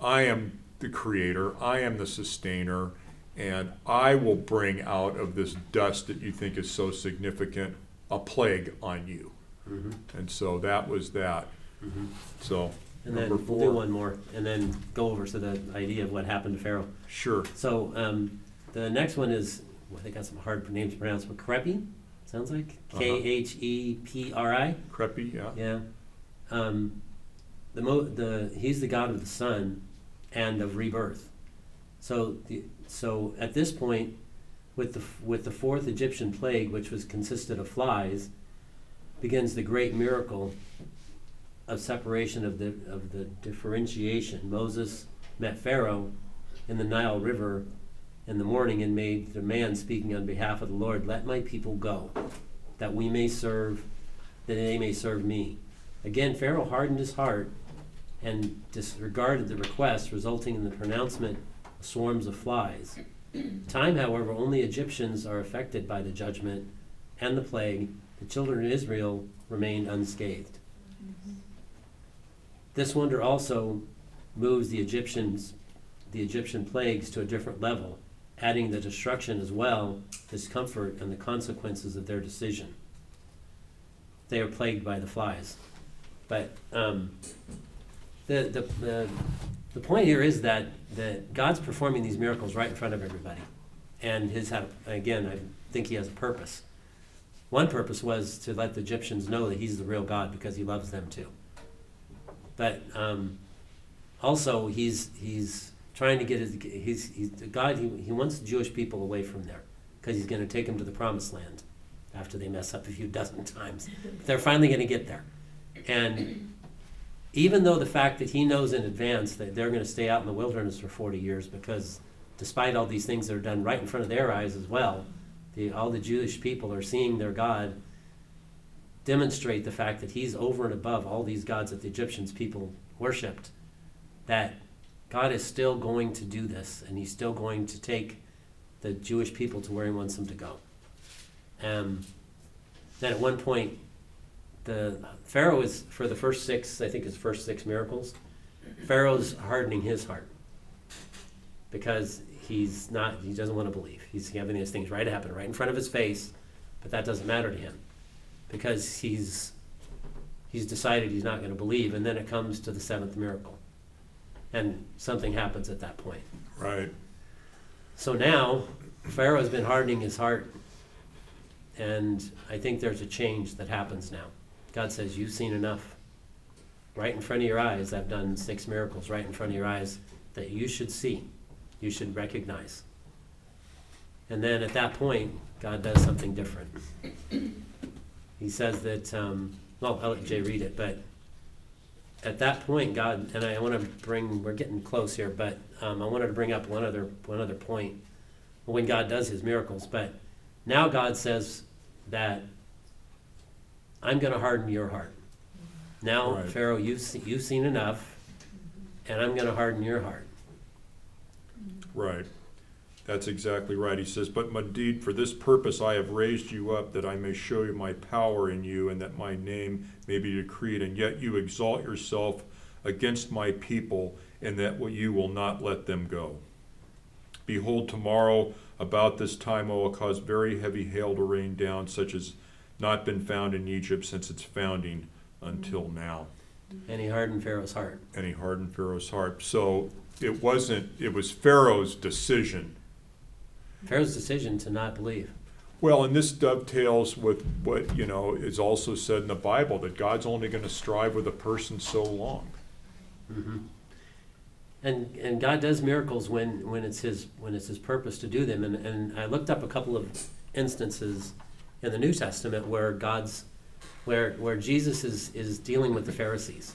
I am the creator, I am the sustainer, and I will bring out of this dust that you think is so significant a plague on you. Mhm. And so that was that. Mhm. So, And then number we'll do 4. one more, and then go over to the idea of what happened to Pharaoh. Sure. So the next one is, well, they got some hard names to pronounce, but Khepri, sounds like Uh-huh. Khepri. Creppy, yeah. Yeah. He's the god of the sun and of rebirth. So at this point, with the fourth Egyptian plague, which consisted of flies, begins the great miracle of separation of the differentiation. Moses met Pharaoh in the Nile River in the morning and made demand, speaking on behalf of the Lord, "Let my people go, that they may serve me." Again, Pharaoh hardened his heart and disregarded the request, resulting in the pronouncement of swarms of flies. Time, however, only Egyptians are affected by the judgment and the plague. The children of Israel remained unscathed. This wonder also moves the Egyptian plagues to a different level, adding the destruction as well, discomfort, and the consequences of their decision. They are plagued by the flies. But the point here is that God's performing these miracles right in front of everybody. And again, I think he has a purpose. One purpose was to let the Egyptians know that he's the real God because he loves them too. But also he's trying to get he's the God, he wants the Jewish people away from there because he's going to take them to the promised land after they mess up a few dozen times. But they're finally going to get there. And even though the fact that he knows in advance that they're going to stay out in the wilderness for 40 years, because despite all these things that are done right in front of their eyes as well, all the Jewish people are seeing their God demonstrate the fact that he's over and above all these gods that the Egyptians people worshipped, that God is still going to do this, and he's still going to take the Jewish people to where he wants them to go. Then at one point, the Pharaoh is, for the first 6, I think his first 6 miracles, Pharaoh's hardening his heart because he doesn't want to believe. He's having these things happen right in front of his face, but that doesn't matter to him because he's decided he's not going to believe. And then it comes to the 7th miracle, and something happens at that point. Right. So now Pharaoh has been hardening his heart, and I think there's a change that happens now. God says, "You've seen enough. Right in front of your eyes, I've done 6 miracles right in front of your eyes that you should see, you should recognize." And then at that point, God does something different. He says that, well, I'll let Jay read it, but at that point, God, and I want to we're getting close here, but I wanted to bring up one other point when God does his miracles. But now God says that I'm going to harden your heart. Now, Right. Pharaoh, you've seen enough, and I'm going to harden your heart. Right. That's exactly right. He says, "But indeed, for this purpose I have raised you up, that I may show you my power in you, and that my name may be decreed. And yet you exalt yourself against my people, and that you will not let them go. Behold, tomorrow about this time I will cause very heavy hail to rain down, such as not been found in Egypt since its founding until now." And he hardened Pharaoh's heart. And he hardened Pharaoh's heart. So it was Pharaoh's decision. Pharaoh's decision to not believe. Well, and this dovetails with what, is also said in the Bible, that God's only going to strive with a person so long. Mm-hmm. And God does miracles when it's his purpose to do them. And I looked up a couple of instances in the New Testament where where Jesus is dealing with the Pharisees.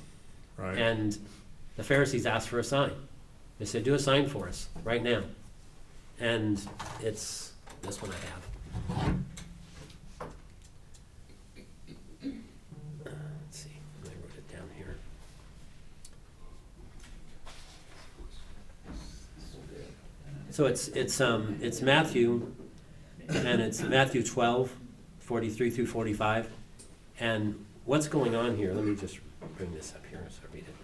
Right. And the Pharisees asked for a sign. They said, "Do a sign for us right now." And it's this one I have. Let's see, I wrote it down here. So it's Matthew, and it's Matthew 12:43 through 45. And what's going on here? Let me just bring this up here so I read it.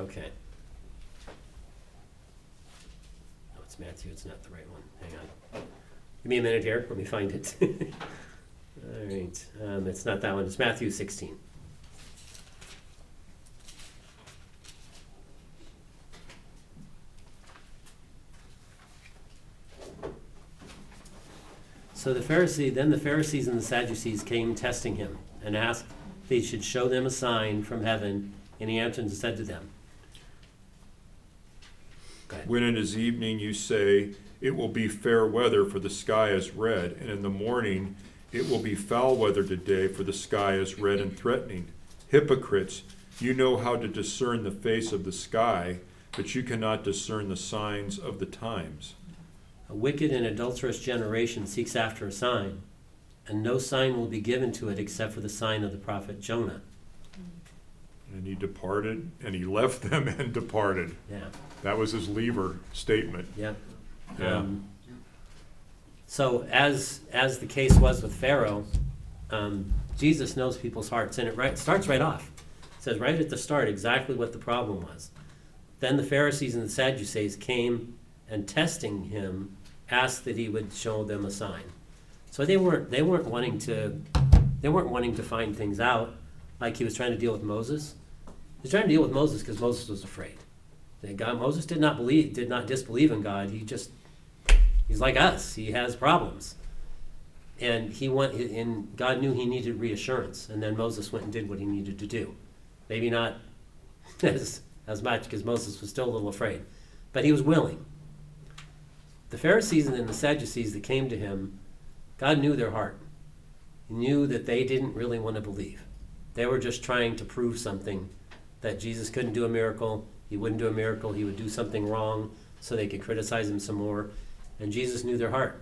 Okay. No, it's Matthew, it's not the right one. Hang on. Give me a minute here, let me find it. All right, it's not that one, it's Matthew 16. So the Pharisees and the Sadducees came testing him and asked if he should show them a sign from heaven, and he answered and said to them. Go ahead. When it is evening, you say, it will be fair weather, for the sky is red, and in the morning it will be foul weather today, for the sky is red and threatening. Hypocrites, you know how to discern the face of the sky, but you cannot discern the signs of the times. A wicked and adulterous generation seeks after a sign, and no sign will be given to it except for the sign of the prophet Jonah. And he departed, and he left them and departed. Yeah, That was his lever statement. yeah. Yeah. So as the case was with Pharaoh, Jesus knows people's hearts, and it starts right off. It says right at the start exactly what the problem was. Then the Pharisees and the Sadducees came and testing him, asked that he would show them a sign. So they weren't wanting to find things out like he was trying to deal with Moses. He was trying to deal with Moses because Moses was afraid. Moses did not disbelieve in God. He's like us. He has problems, and God knew he needed reassurance. And then Moses went and did what he needed to do. Maybe not as much because Moses was still a little afraid, but he was willing. The Pharisees and the Sadducees that came to him, God knew their heart. He knew that they didn't really want to believe. They were just trying to prove something, that Jesus couldn't do a miracle, he wouldn't do a miracle, he would do something wrong so they could criticize him some more. And Jesus knew their heart.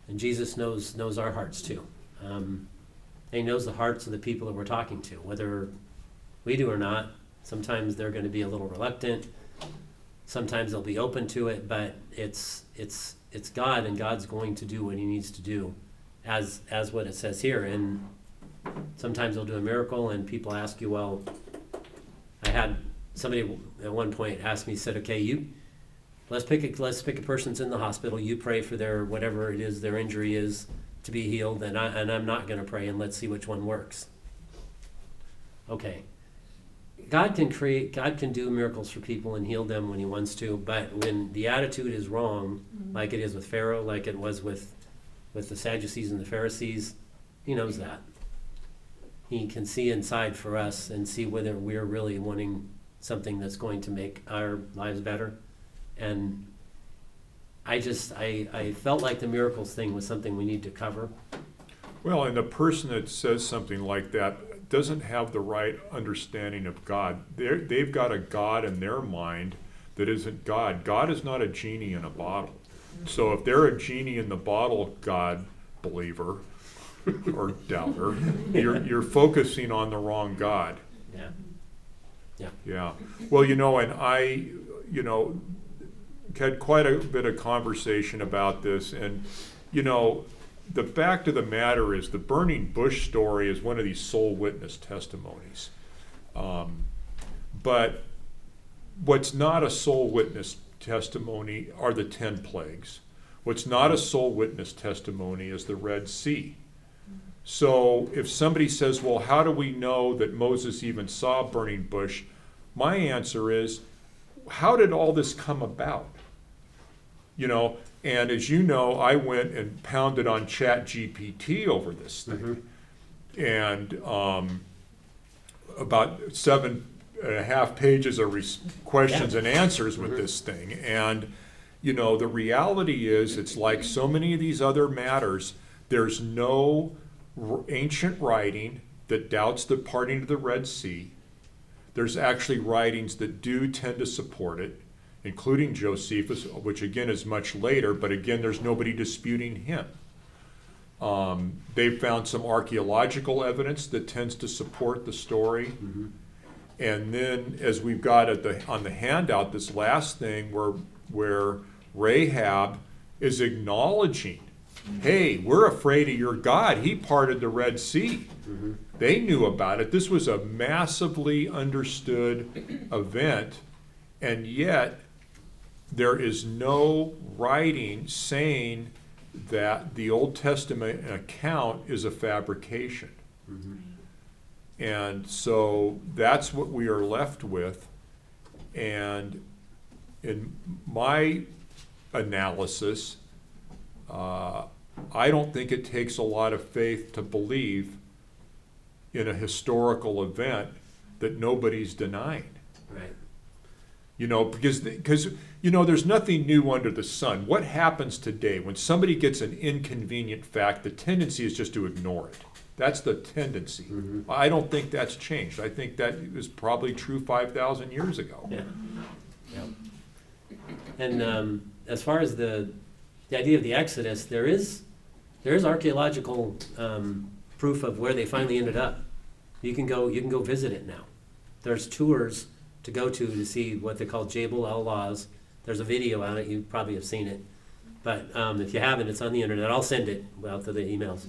And Jesus knows our hearts too. And he knows the hearts of the people that we're talking to, whether we do or not. Sometimes they're going to be a little reluctant. Sometimes they'll be open to it, but it's God, and God's going to do what he needs to do, as what it says here. And sometimes he'll do a miracle, and people ask you, well, I had somebody at one point ask me, said, okay, let's pick a person that's in the hospital. You pray for their whatever it is their injury is to be healed, and I'm not going to pray, and let's see which one works. Okay. God can do miracles for people and heal them when he wants to, but when the attitude is wrong, like it is with Pharaoh, like it was with the Sadducees and the Pharisees, he knows that. He can see inside for us and see whether we're really wanting something that's going to make our lives better. And I felt like the miracles thing was something we need to cover. Well, and the person that says something like that doesn't have the right understanding of God. They've got a God in their mind that isn't God. God is not a genie in a bottle. So if they're a genie in the bottle God believer or doubter, you're focusing on the wrong God. Yeah. Yeah. Yeah. Well, and I, had quite a bit of conversation about this, and, the fact of the matter is the burning bush story is one of these soul witness testimonies. But what's not a soul witness testimony are the 10 plagues. What's not a soul witness testimony is the Red Sea. So if somebody says, well, how do we know that Moses even saw a burning bush? My answer is, how did all this come about? And as you know, I went and pounded on ChatGPT over this thing. Mm-hmm. And about 7.5 pages of questions and answers with this thing. And, the reality is, it's like so many of these other matters, there's no ancient writing that doubts the parting of the Red Sea. There's actually writings that do tend to support it, including Josephus, which again is much later, but again, there's nobody disputing him. They've found some archaeological evidence that tends to support the story. Mm-hmm. And then, as we've got on the handout, this last thing where Rahab is acknowledging Hey, we're afraid of your God. He parted the Red Sea. Mm-hmm. They knew about it. This was a massively understood event, and yet there is no writing saying that the Old Testament account is a fabrication. Mm-hmm. And so that's what we are left with. And in my analysis, I don't think it takes a lot of faith to believe in a historical event that nobody's denying. Right. You know, because you know, there's nothing new under the sun. What happens today when somebody gets an inconvenient fact, the tendency is just to ignore it. That's the tendency. Mm-hmm. I don't think that's changed. I think that was probably true 5,000 years ago. Yeah. Yeah. And as far as the idea of the Exodus, there is archaeological proof of where they finally ended up. You can go visit it now. There's tours to go to see what they call Jabal el-Lawz. There's a video on it. You probably have seen it, but if you haven't, it's on the internet. I'll send it out to the emails.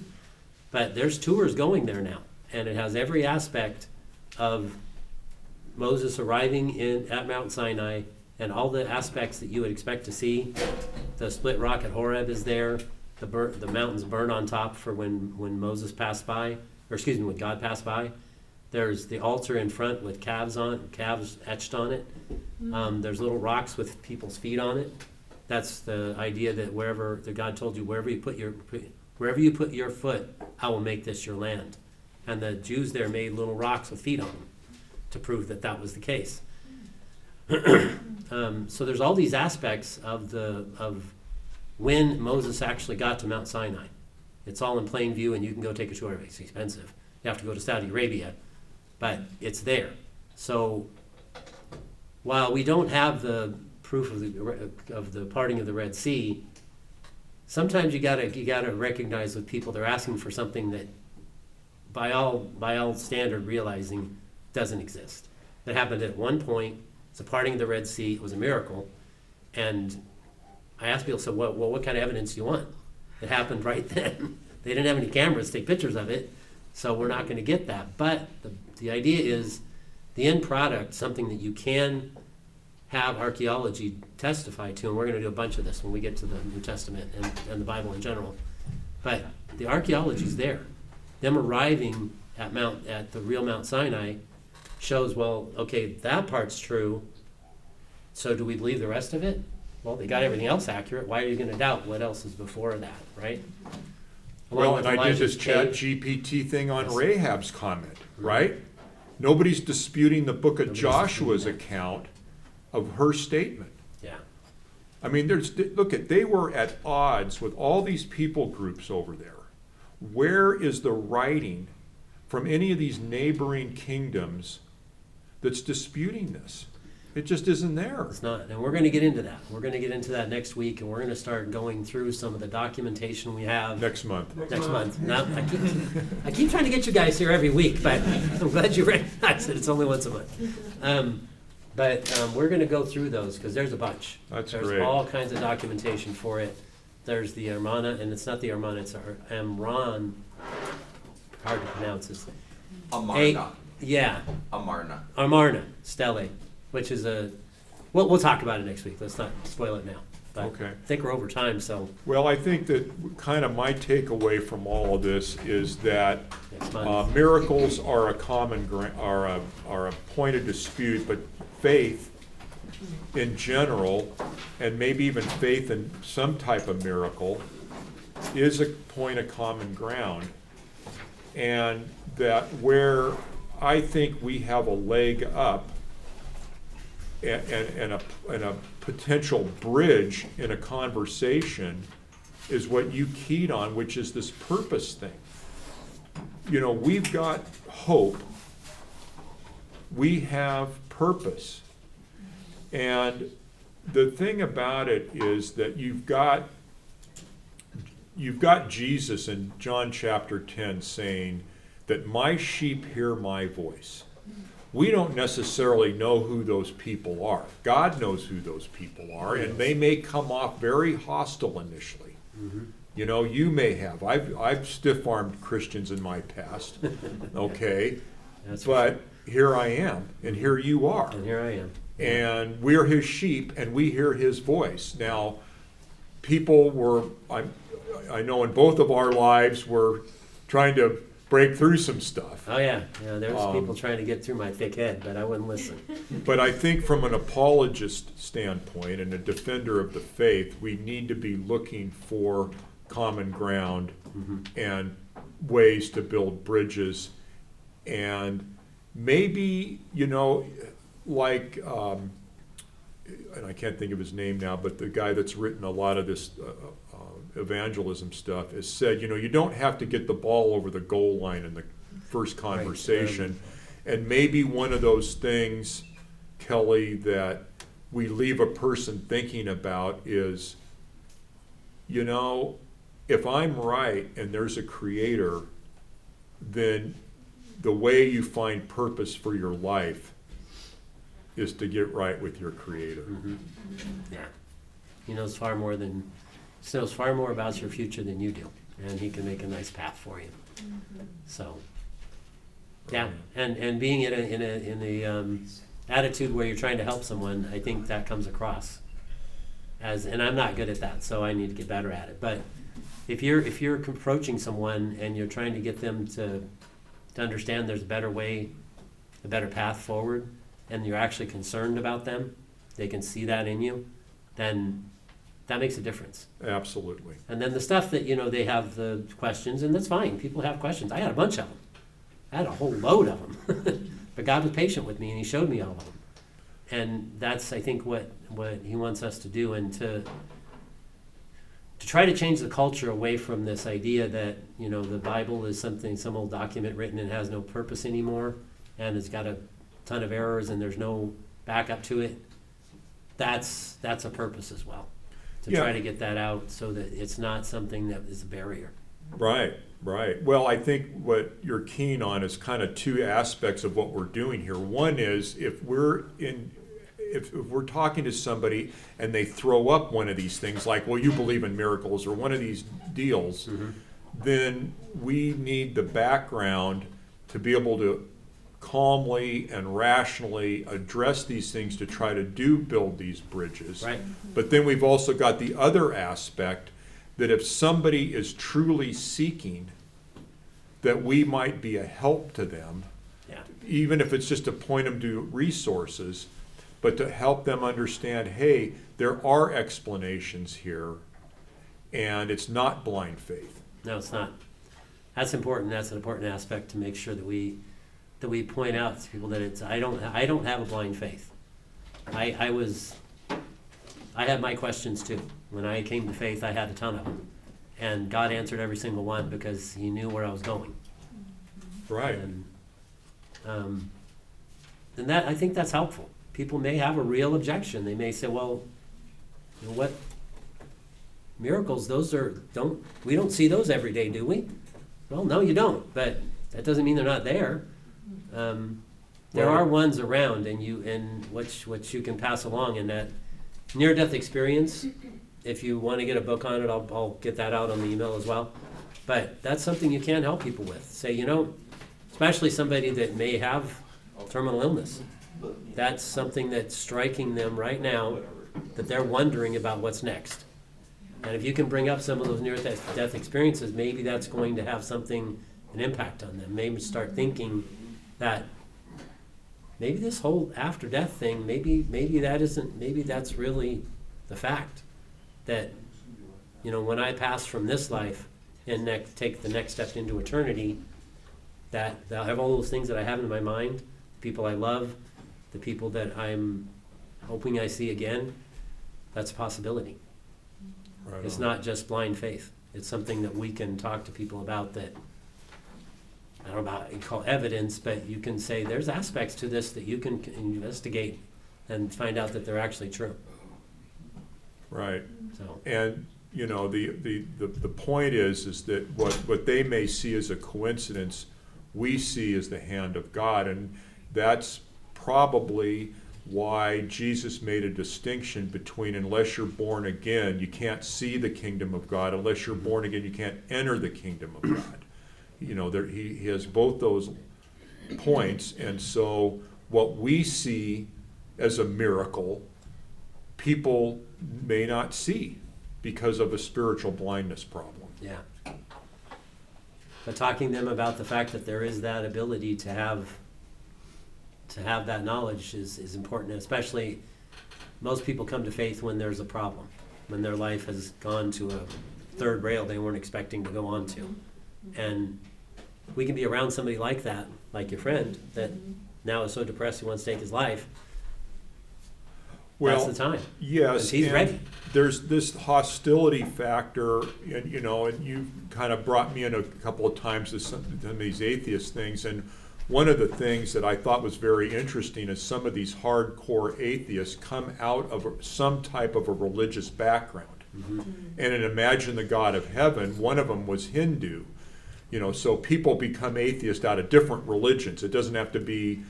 But there's tours going there now, and it has every aspect of Moses arriving at Mount Sinai and all the aspects that you would expect to see. The split rock at Horeb is there. The mountains burn on top for when Moses passed by, or excuse me, when God passed by. There's the altar in front with calves etched on it. There's little rocks with people's feet on it. That's the idea that God told you, wherever you put your foot, I will make this your land. And the Jews there made little rocks with feet on them to prove that was the case. So there's all these aspects of when Moses actually got to Mount Sinai. It's all in plain view, and you can go take a tour. It's expensive. You have to go to Saudi Arabia, but it's there. So while we don't have the proof of the parting of the Red Sea, sometimes you gotta recognize with people they're asking for something that, by all standard, realizing doesn't exist. That happened at one point. It's a parting of the Red Sea. It was a miracle, and I asked people, so what kind of evidence do you want? It happened right then. They didn't have any cameras to take pictures of it, so we're not going to get that. But the idea is the end product, something that you can have archaeology testify to, and we're going to do a bunch of this when we get to the New Testament and the Bible in general. But the archaeology's there. Them arriving at the real Mount Sinai shows, well, okay, that part's true, so do we believe the rest of it? Well, they got everything else accurate. Why are you going to doubt what else is before that, right? Well, and I did Elijah's this Chat cave. GPT thing on Yes. Rahab's comment, right? Nobody's disputing the book of Nobody's Joshua's disputing account of her statement. Yeah. I mean, they were at odds with all these people groups over there. Where is the writing from any of these neighboring kingdoms that's disputing this? It just isn't there. It's not, and we're going to get into that. We're going to get into that next week, and we're going to start going through some of the documentation we have Next month. next month. Now, I keep trying to get you guys here every week, but I'm glad you recognize that it's only once a month. But we're going to go through those because there's a bunch. That's There's great. all kinds of documentation for it. There's the Armana, and it's not the Armana, it's Amran. Hard to pronounce. It's Amarna. yeah, Amarna. Amarna Stele, which is we'll talk about it next week. Let's not spoil it now. But Okay. I think we're over time, so Well, I think that kind of my takeaway from all of this is that next month. miracles are are a point of dispute, but faith in general, and maybe even faith in some type of miracle, is a point of common ground. And that where I think we have a leg up and a potential bridge in a conversation is what you keyed on, which is this purpose thing. You know, we've got hope. We have purpose. And the thing about it is that you've got Jesus in John chapter 10 saying that my sheep hear my voice. We don't necessarily know who those people are. God knows who those people are, and they may come off very hostile initially. You know, you may have. I've stiff-armed Christians in my past, okay? That's for sure. But here I am, and here you are. And here I am. And we're his sheep, and we hear his voice. Now, people were, I know in both of our lives, were trying to break through some stuff. Oh, yeah, there's people trying to get through my thick head, but I wouldn't listen. But I think from an apologist standpoint and a defender of the faith, we need to be looking for common ground and ways to build bridges. And maybe, you know, like, and I can't think of his name now, but the guy that's written a lot of this evangelism stuff has said, you know, you don't have to get the ball over the goal line in the first conversation. Right. And maybe one of those things, Kelly, that we leave a person thinking about is, you know, if I'm right and there's a creator, then the way you find purpose for your life is to get right with your creator. Yeah. He knows far more about your future than you do, and he can make a nice path for you. So, yeah, and being in a attitude where you're trying to help someone, I think that comes across and I'm not good at that, so I need to get better at it. But if you're approaching someone and you're trying to get them to understand there's a better way, a better path forward, and you're actually concerned about them, they can see that in you, then that makes a difference. Absolutely. And then the stuff that, you know, they have the questions, and that's fine. People have questions. I had a bunch of them. I had a whole load of them. But God was patient with me, and he showed me all of them. And that's, I think, what he wants us to do, and to try to change the culture away from this idea that, you know, the Bible is some old document written and has no purpose anymore, and it's got a ton of errors and there's no backup to it. That's a purpose as well, to try to get that out so that it's not something that is a barrier. Right. Well, I think what you're keen on is kind of two aspects of what we're doing here. One is if we're talking to somebody and they throw up one of these things, like, well, you believe in miracles or one of these deals, then we need the background to be able to calmly and rationally address these things to try to build these bridges. Right. But then we've also got the other aspect that if somebody is truly seeking, that we might be a help to them, even if it's just to point them to resources, but to help them understand, hey, there are explanations here, and it's not blind faith. No, it's not. That's important. That's an important aspect to make sure that we point out to people that it's I don't have a blind faith. I had my questions too. When I came to faith, I had a ton of them, and God answered every single one because he knew where I was going. Right. And that, I think that's helpful. People may have a real objection. They may say, well, you know what, miracles, we don't see those every day, do we? Well, no, you don't, but that doesn't mean they're not there. There are ones around, and which you can pass along in that near-death experience. If you want to get a book on it, I'll get that out on the email as well. But that's something you can help people with. Say, you know, especially somebody that may have terminal illness. That's something that's striking them right now, that they're wondering about what's next. And if you can bring up some of those near-death experiences, maybe that's going to have an impact on them. Maybe start thinking that maybe this whole after-death thing, maybe that's really the fact. That, you know, when I pass from this life and take the next step into eternity, that I'll have all those things that I have in my mind, the people I love, the people that I'm hoping I see again. That's a possibility. Right. It's not just blind faith. It's something that we can talk to people about that, I don't know about you call evidence, but you can say there's aspects to this that you can investigate and find out that they're actually true. Right. So. And you know, the point is that what they may see as a coincidence, we see as the hand of God, and that's probably why Jesus made a distinction between unless you're born again, you can't see the kingdom of God. Unless you're born again, you can't enter the kingdom of God. You know, he has both those points, and so what we see as a miracle, people may not see because of a spiritual blindness problem. Yeah. But talking to them about the fact that there is that ability to have that knowledge is important, especially most people come to faith when there's a problem, when their life has gone to a third rail they weren't expecting to go on to. And we can be around somebody like that, like your friend, that now is so depressed he wants to take his life. Well, that's the time. Yes, He's and ready. there's this hostility factor, and and you kind of brought me in a couple of times to some of these atheist things, and one of the things that I thought was very interesting is some of these hardcore atheists come out of some type of a religious background. And in Imagine the God of Heaven, one of them was Hindu. So people become atheist out of different religions. It doesn't have to be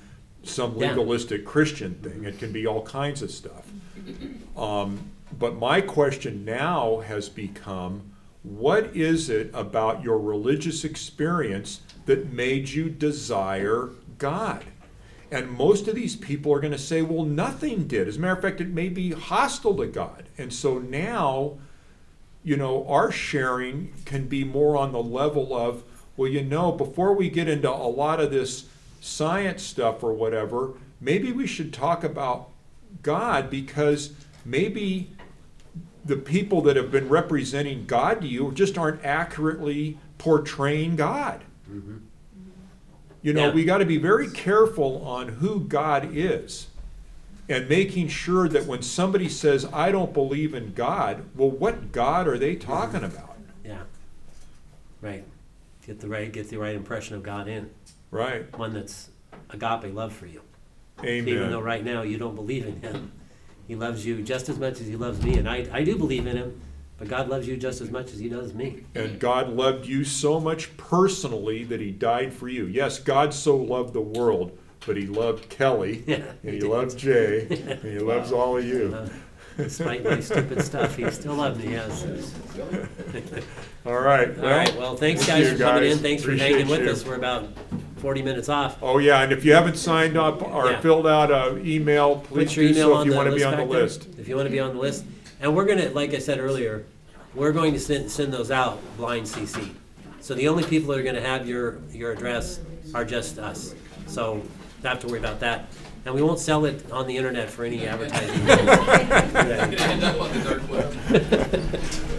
some legalistic Christian thing. It can be all kinds of stuff. But my question now has become, what is it about your religious experience that made you desire God? And most of these people are going to say, well, nothing did. As a matter of fact, it may be hostile to God. And so now, our sharing can be more on the level of, well, before we get into a lot of this science stuff or whatever, maybe we should talk about God, because maybe the people that have been representing God to you just aren't accurately portraying God. We got to be very careful on who God is, and making sure that when somebody says, I don't believe in God, well, what God are they talking about? Yeah. Right. Get the right impression of God in. Right. One that's agape love for you. Amen. Even though right now you don't believe in him. He loves you just as much as he loves me. And I do believe in him, but God loves you just as much as he does me. And God loved you so much personally that he died for you. Yes, God so loved the world, but he loved Kelly, and he loved Jay, and he loves all of you. Despite my stupid stuff, he still loved me, yes. All right. All right, well, thanks thank guys you, for coming guys. in. Thanks for Appreciate hanging with you. us. We're about 40 minutes off. Oh, yeah, and if you haven't signed up or Yeah. filled out an email, please Put your do email so on if you the want to be list on the back there, list. if you want to be on the list. And we're going to, like I said earlier, we're going to send those out blind CC. So the only people that are going to have your address are just us. So don't have to worry about that. And we won't sell it on the internet for any advertising. End up on the dark web.